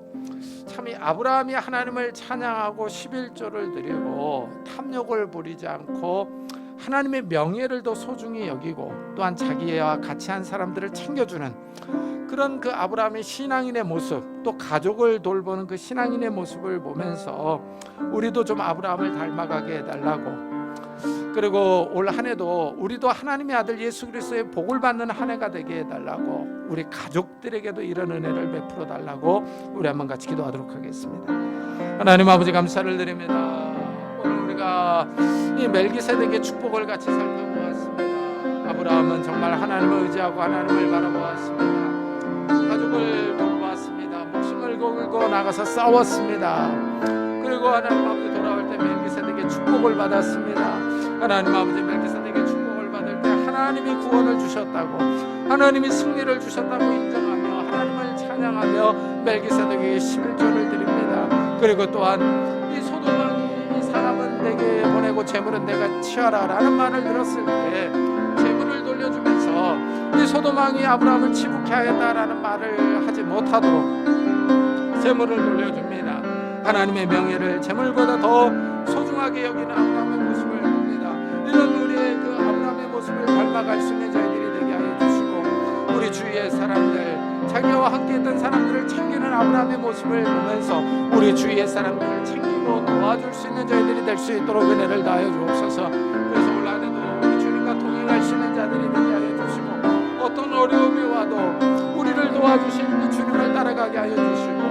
참 이 아브라함이 하나님을 찬양하고 11조를 드리고 탐욕을 부리지 않고 하나님의 명예를 더 소중히 여기고 또한 자기와 같이 한 사람들을 챙겨주는 그런 그 아브라함의 신앙인의 모습, 또 가족을 돌보는 그 신앙인의 모습을 보면서 우리도 좀 아브라함을 닮아가게 해달라고, 그리고 올 한 해도 우리도 하나님의 아들 예수 그리스도의 복을 받는 한 해가 되게 해달라고, 우리 가족들에게도 이런 은혜를 베풀어 달라고 우리 한번 같이 기도하도록 하겠습니다. 하나님 아버지 감사를 드립니다. 오늘 우리가 이 멜기세덱의 축복을 같이 살펴보았습니다. 아브라함은 정말 하나님을 의지하고 하나님을 바라보았습니다. 가족을 돌보았습니다. 목숨을 걸고 나가서 싸웠습니다. 그리고 하나님 아버지 돌아올 때 멜기세덱의 축복을 받았습니다. 하나님 아버지 멜기세덱의 축복을 받을 때 하나님이 구원을 주셨다고, 하나님이 승리를 주셨다고 인정하며 하나님을 찬양하며 멜기세덱에게 11조를 드립니다. 그리고 또한 이 소돔 왕이 이 사람은 내게 내게 보내고 재물은 내가 취하라 라는 말을 들었을 때 재물을 돌려주면서 이 소돔 왕이 아브라함을 치북해 하였다라는 말을 하지 못하도록 재물을 돌려줍니다. 하나님의 명예를 재물보다 더 소중하게 여기는 아브라함의 모습을 봅니다. 이런 우리의 그 아브라함의 모습을 닮아갈 수 있는 저희들이 되게 하여 주시고, 우리 주위의 사람들, 자기와 함께했던 사람들을 챙기는 아브라함의 모습을 보면서 우리 주위의 사람들을 챙기고 도와줄 수 있는 저희들이 될 수 있도록 은혜를 다하여 주옵소서. 그래서 올 한해도 우리 주님과 동행할 수 있는 자들이 되게 하여 주시고, 어떤 어려움이 와도 우리를 도와주신 그 주님을 따라가게 하여 주시고,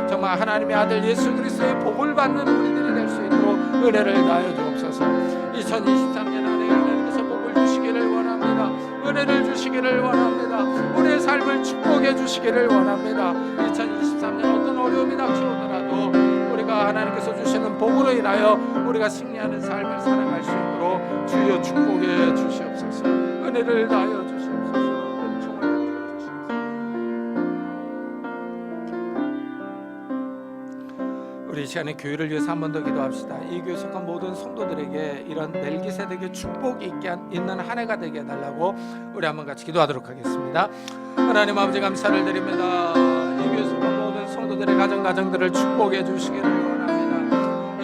정말 하나님의 아들 예수 그리스도의 복을 받는 우리들이 될 수 있도록 은혜를 다하여 주옵소서. 2023년 안에 하나님께서 복을 주시기를 원합니다. 은혜를 주시기를 원합니다. 우리의 삶을 축복해 주시기를 원합니다. 2023년 어떤 어려움이 닥쳐오더라도 우리가 하나님께서 주시는 복으로 인하여 우리가 승리하는 삶을 살아갈 수 있도록 주여 축복해 주시옵소서. 은혜를 다하여 주시옵소서. 은총을 주시옵소서. 우리 이 시간에 교회를 위해서 한 번 더 기도합시다. 이 교회 속한 모든 성도들에게 이런 멜기세덱의 축복이 있는 한 해가 되게 해달라고 우리 한번 같이 기도하도록 하겠습니다. 하나님 아버지 감사를 드립니다. 이 교회 속한 모든 성도들의 가정들을 축복해 주시기를 원합니다.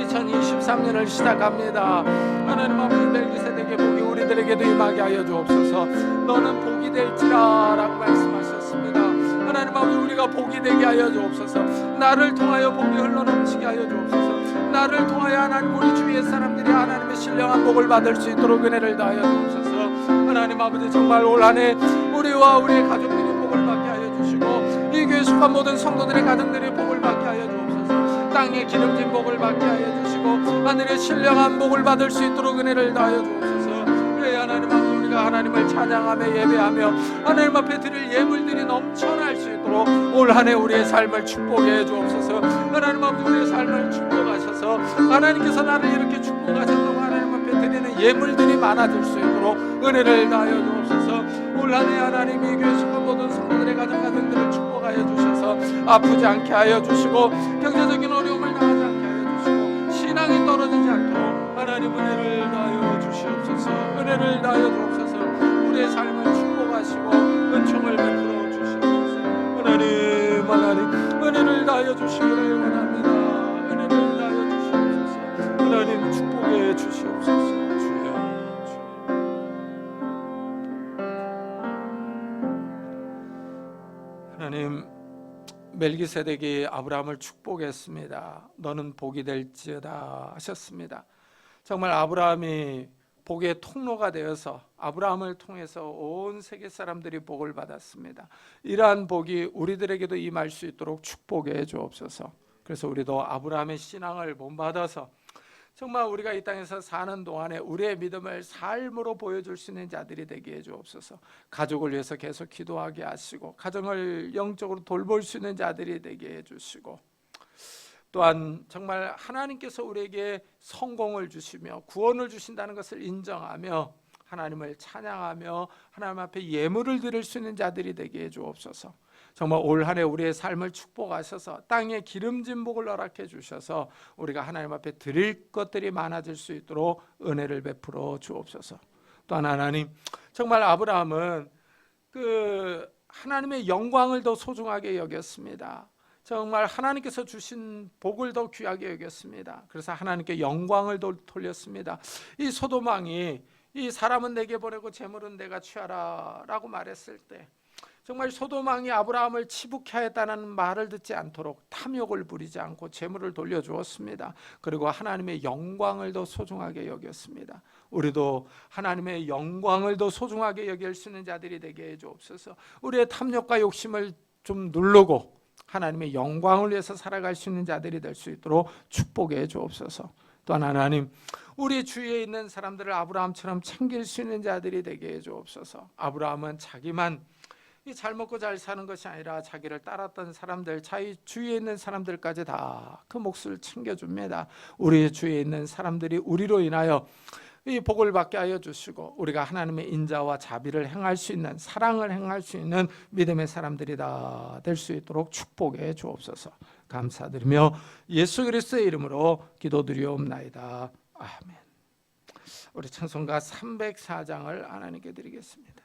2023년을 시작합니다. 하나님 아버지 멜기세덱의 복이 우리들에게도 임하게 하여 주옵소서. 너는 복이 될지라 라고 말씀하셨습니다. 하나님 아버지 우리가 복이 되게 하여 주옵소서. 나를 통하여 복이 흘러넘치게 하여 주옵소서. 나를 통하여 하나님 우리 주위의 사람들이 하나님의 신령한 복을 받을 수 있도록 은혜를 다하여 주옵소서. 하나님 아버지 정말 올 한 해 우리와 우리의 가족들이 복을 받게 하여 주시고, 이 교회 속한 모든 성도들의 가정들이 복을 받게 하여 주옵소서. 땅에 기름진 복을 받게 하여 주시고 하늘의 신령한 복을 받을 수 있도록 은혜를 다하여 주옵소서. 그래 하나님 아버지 우리가 하나님을 찬양하며 예배하며 하나님 앞에 드릴 예물들이 넘쳐날 수 있도록 올 한 해 우리의 삶을 축복해 주옵소서. 하나님 아버지 우리의 삶을 축복하셔서 하나님께서 나를 이렇게 축복하셨다고 하나님 앞에 드리는 예물들이 많아질 수 있도록 은혜를 다하여 주옵소서. 올 한 해 하나님이 교회 속한 모든 성도들의 가정들을 축복하여 주셔서 아프지 않게 하여 주시고 경제적인 어려움을 당하지 않게 하여 주시고 신앙이 떨어지지 않도록 하나님 은혜를 다하여 주시옵소서. 은혜를 다하여 주옵소서. 우리의 삶을 축복하시고 은총을 베풀어 주시옵소서. 하나님 은혜를 다하여 주시기를 원합니다. 은혜를 다하여 주시옵소서. 하나님 축복해 주시옵소서. 주여. 하나님 멜기세덱이 아브라함을 축복했습니다. 너는 복이 될지어다 하셨습니다. 정말 아브라함이 복의 통로가 되어서 아브라함을 통해서 온 세계 사람들이 복을 받았습니다. 이러한 복이 우리들에게도 임할 수 있도록 축복해 주옵소서. 그래서 우리도 아브라함의 신앙을 본받아서 정말 우리가 이 땅에서 사는 동안에 우리의 믿음을 삶으로 보여줄 수 있는 자들이 되게 해 주옵소서. 가족을 위해서 계속 기도하게 하시고 가정을 영적으로 돌볼 수 있는 자들이 되게 해 주시고, 또한 정말 하나님께서 우리에게 성공을 주시며 구원을 주신다는 것을 인정하며 하나님을 찬양하며 하나님 앞에 예물을 드릴 수 있는 자들이 되게 해 주옵소서. 정말 올 한 해 우리의 삶을 축복하셔서 땅에 기름진 복을 허락해 주셔서 우리가 하나님 앞에 드릴 것들이 많아질 수 있도록 은혜를 베풀어 주옵소서. 또한 하나님 정말 아브라함은 그 하나님의 영광을 더 소중하게 여겼습니다. 정말 하나님께서 주신 복을 더 귀하게 여겼습니다. 그래서 하나님께 영광을 돌렸습니다. 이 소돔 왕이 이 사람은 내게 보내고 재물은 내가 취하라 라고 말했을 때 정말 소돔 왕이 아브라함을 치북하였다는 말을 듣지 않도록 탐욕을 부리지 않고 재물을 돌려주었습니다. 그리고 하나님의 영광을 더 소중하게 여겼습니다. 우리도 하나님의 영광을 더 소중하게 여길 수 있는 자들이 되게 해 주옵소서. 우리의 탐욕과 욕심을 좀 누르고 하나님의 영광을 위해서 살아갈 수 있는 자들이 될 수 있도록 축복해 주옵소서. 또한 하나님 우리 주위에 있는 사람들을 아브라함처럼 챙길 수 있는 자들이 되게 해 주옵소서. 아브라함은 자기만 잘 먹고 잘 사는 것이 아니라 자기를 따랐던 사람들, 자기 주위에 있는 사람들까지 다 그 몫을 챙겨줍니다. 우리 주위에 있는 사람들이 우리로 인하여 이 복을 받게 하여 주시고 우리가 하나님의 인자와 자비를 행할 수 있는, 사랑을 행할 수 있는 믿음의 사람들이 다 될 수 있도록 축복해 주옵소서. 감사드리며 예수 그리스도의 이름으로 기도드리옵나이다. 아멘. 우리 찬송가 304장을 하나님께 드리겠습니다.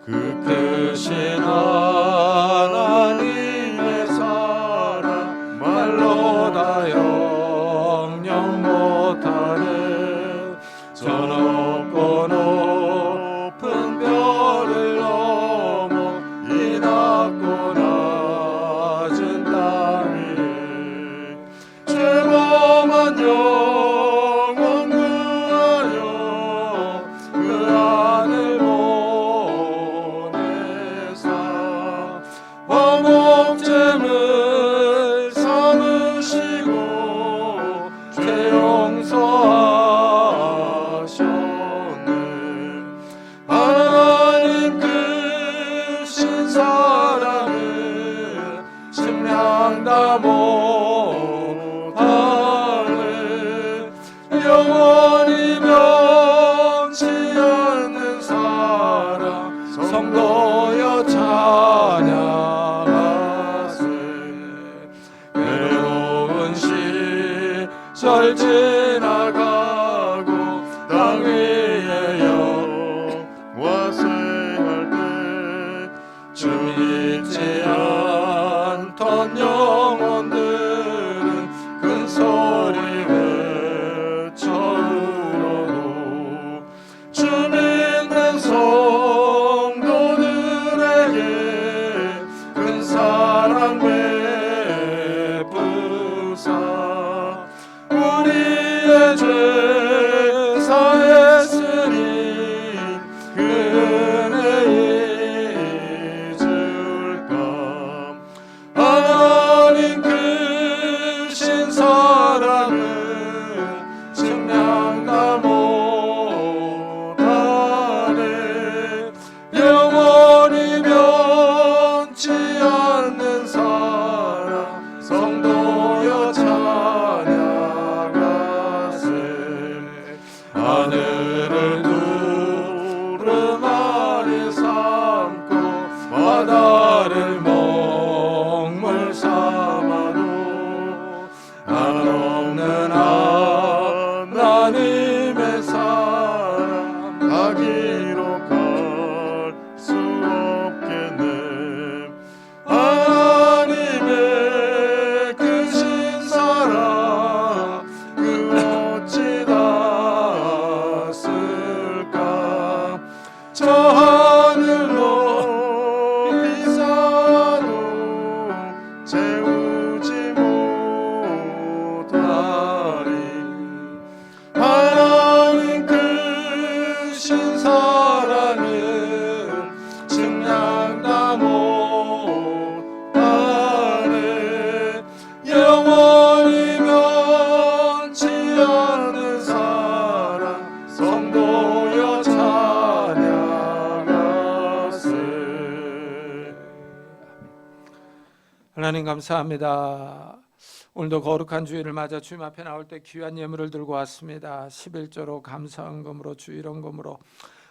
그 크신 하나님의 사랑 말로 다 영영 못하는 저 높고 높은 별을 넘어 이 낮고 낮은 땅 위에 죄범한 영혼 구하여 그 아들 화목제물 삼으시고 죄 용서하셨네. 하나님 크신 사랑을 측량 다 못하네. 영원히 변치 않는 사랑 성도여 찬양. 절 지나가고 땅 위에 영화 생할 때 주 잊지 않던 영혼들은 큰 소리 외쳐 울어도 주 믿는 성도들에게 큰 사랑 베푸사 우리의 죄 사했으니 그 은혜 잊을까. 하나님 크신 사랑은 측량 다 못하네. 영원히 변치 않는 사랑 성도여 찬양. 하늘을 두루마리 삼고 바다를 먹물 삼아도 한없는 하나님의 사랑 가기로 갈 수 없겠네. 하나님의 크신 사랑 그 어찌 저 하늘 높이 쌓아도 채우지 못하리. 하나님 크신 사랑은 측량 다 못하네. 영원히 변치 않는 사랑 성도여 하나님 감사합니다. 오늘도 거룩한 주일을 맞아 주님 앞에 나올 때 귀한 예물을 들고 왔습니다. 11조로 감사헌금으로 주일헌금으로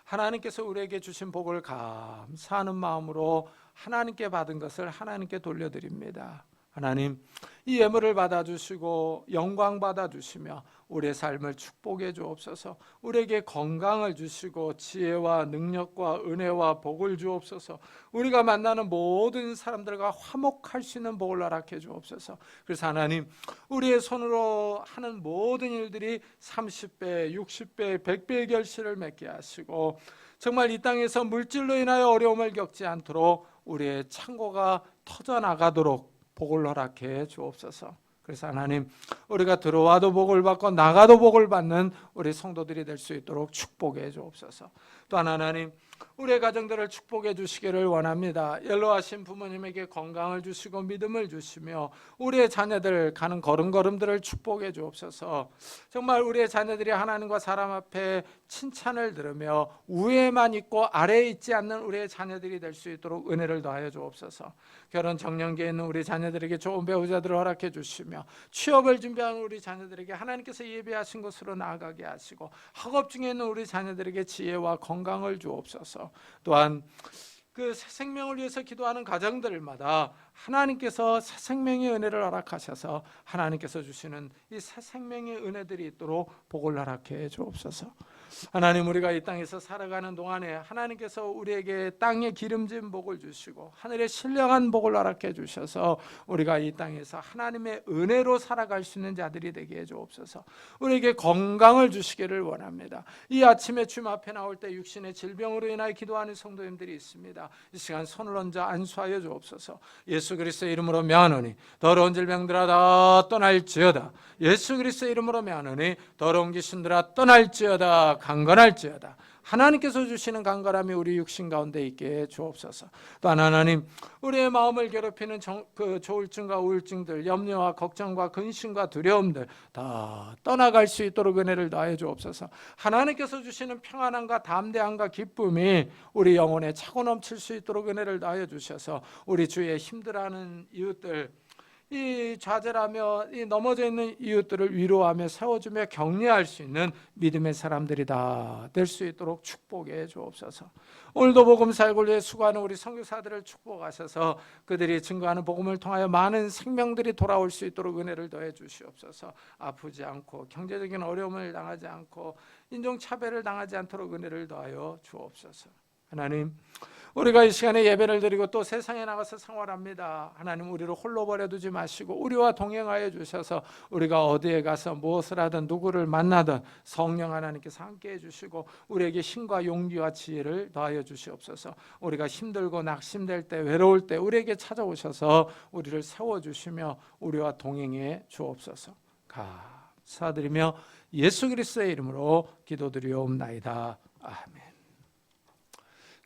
하나님께서 우리에게 주신 복을 감사하는 마음으로 하나님께 받은 것을 하나님께 돌려드립니다. 하나님, 이 예물을 받아주시고 영광 받아주시며 우리의 삶을 축복해 주옵소서. 우리에게 건강을 주시고 지혜와 능력과 은혜와 복을 주옵소서. 우리가 만나는 모든 사람들과 화목할 수 있는 복을 허락해 주옵소서. 그래서 하나님, 우리의 손으로 하는 모든 일들이 30배, 60배, 100배의 결실을 맺게 하시고 정말 이 땅에서 물질로 인하여 어려움을 겪지 않도록 우리의 창고가 터져나가도록 복을 허락해 주옵소서. 그래서 하나님, 우리가 들어와도 복을 받고 나가도 복을 받는 우리 성도들이 될 수 있도록 축복해 주옵소서. 또한 하나님, 우리의 가정들을 축복해 주시기를 원합니다. 연로하신 부모님에게 건강을 주시고 믿음을 주시며 우리의 자녀들 가는 걸음걸음들을 축복해 주옵소서. 정말 우리의 자녀들이 하나님과 사람 앞에 칭찬을 들으며 위에만 있고 아래에 있지 않는 우리의 자녀들이 될 수 있도록 은혜를 더하여 주옵소서. 결혼 정년기에 있는 우리 자녀들에게 좋은 배우자들을 허락해 주시며 취업을 준비하는 우리 자녀들에게 하나님께서 예비하신 곳으로 나아가게 하시고 학업 중에 있는 우리 자녀들에게 지혜와 건강을 주옵소서. 또한 그 새 생명을 위해서 기도하는 가정들마다 하나님께서 새 생명의 은혜를 허락하셔서 하나님께서 주시는 이 새 생명의 은혜들이 있도록 복을 허락해 주옵소서. 하나님, 우리가 이 땅에서 살아가는 동안에 하나님께서 우리에게 땅에 기름진 복을 주시고 하늘에 신령한 복을 허락해 주셔서 우리가 이 땅에서 하나님의 은혜로 살아갈 수 있는 자들이 되게 해 주옵소서. 우리에게 건강을 주시기를 원합니다. 이 아침에 주님 앞에 나올 때 육신의 질병으로 인하여 기도하는 성도님들이 있습니다. 이 시간 손을 얹어 안수하여 주옵소서. 예수 그리스도의 이름으로 명하노니 더러운 질병들아 다 떠날지어다. 예수 그리스도의 이름으로 명하노니 더러운 귀신들아 떠날지어다. 강건할지어다. 하나님께서 주시는 강건함이 우리 육신 가운데 있게 주옵소서. 또한 하나님, 우리의 마음을 괴롭히는 그 조울증과 우울증들, 염려와 걱정과 근심과 두려움들 다 떠나갈 수 있도록 은혜를 더하여 주옵소서. 하나님께서 주시는 평안함과 담대함과 기쁨이 우리 영혼에 차고 넘칠 수 있도록 은혜를 더하여 주셔서 우리 주위에 힘들어하는 이웃들, 이 좌절하며 이 넘어져 있는 이웃들을 위로하며 세워주며 격려할 수 있는 믿음의 사람들이 다 될 수 있도록 축복해 주옵소서. 오늘도 복음 살고를 위해 수고하는 우리 선교사들을 축복하셔서 그들이 증거하는 복음을 통하여 많은 생명들이 돌아올 수 있도록 은혜를 더해 주시옵소서. 아프지 않고 경제적인 어려움을 당하지 않고 인종차별을 당하지 않도록 은혜를 더하여 주옵소서. 하나님, 우리가 이 시간에 예배를 드리고 또 세상에 나가서 생활합니다. 하나님, 우리를 홀로 버려두지 마시고 우리와 동행하여 주셔서 우리가 어디에 가서 무엇을 하든 누구를 만나든 성령 하나님께서 함께해 주시고 우리에게 힘과 용기와 지혜를 더하여 주시옵소서. 우리가 힘들고 낙심될 때, 외로울 때 우리에게 찾아오셔서 우리를 세워주시며 우리와 동행해 주옵소서. 감사드리며 예수 그리스도의 이름으로 기도드리옵나이다. 아멘.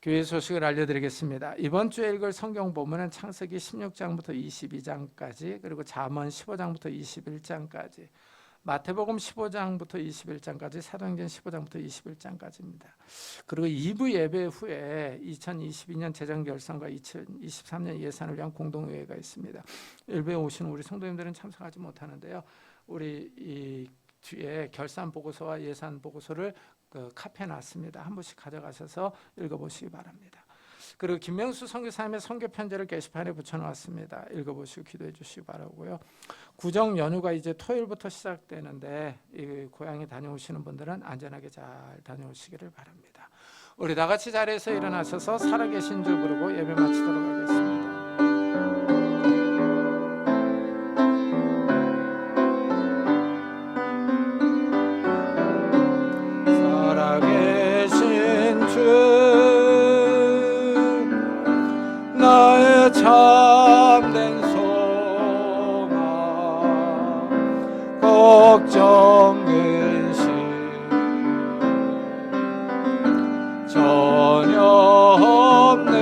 교회 소식을 알려드리겠습니다. 이번 주에 읽을 성경 본문은 창세기 16장부터 22장까지, 그리고 잠언 15장부터 21장까지, 마태복음 15장부터 21장까지, 사도행전 15장부터 21장까지입니다. 그리고 2부 예배 후에 2022년 재정결산과 2023년 예산을 위한 공동회의가 있습니다. 일부에 오시는 우리 성도님들은 참석하지 못하는데요. 우리 이 뒤에 결산 보고서와 예산 보고서를 그 카페에 놨습니다. 한 번씩 가져가셔서 읽어보시기 바랍니다. 그리고 김명수 선교사님의 선교 편지를 게시판에 붙여놓았습니다. 읽어보시고 기도해 주시기 바라고요. 구정 연휴가 이제 토요일부터 시작되는데 이 고향에 다녀오시는 분들은 안전하게 잘 다녀오시기를 바랍니다. 우리 다 같이 자리에서 일어나셔서 살아계신 줄 부르고 예배 마치도록 하겠습니다. 나의 참된 소망, 걱정 근심 전혀 없네.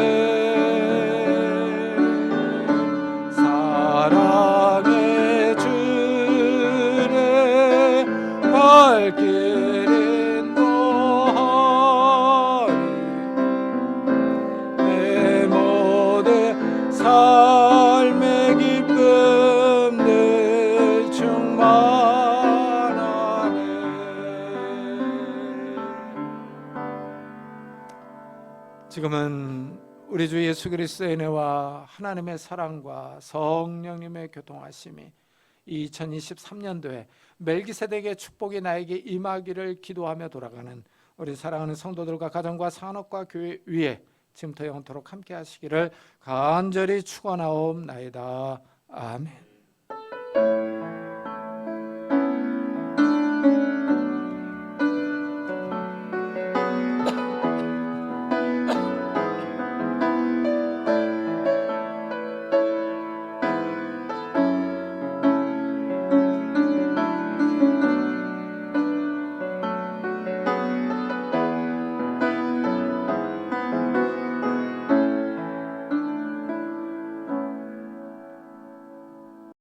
사랑의 주의 발길 삶의 기쁨들 충만하네. 지금은 우리 주 예수 그리스도의 은혜와 하나님의 사랑과 성령님의 교통하심이 2023년도에 멜기세덱의 축복이 나에게 임하기를 기도하며 돌아가는 우리 사랑하는 성도들과 가정과 산업과 교회 위에 지금부터 영원토록 함께 하시기를 간절히 축원하옵나이다. 아멘.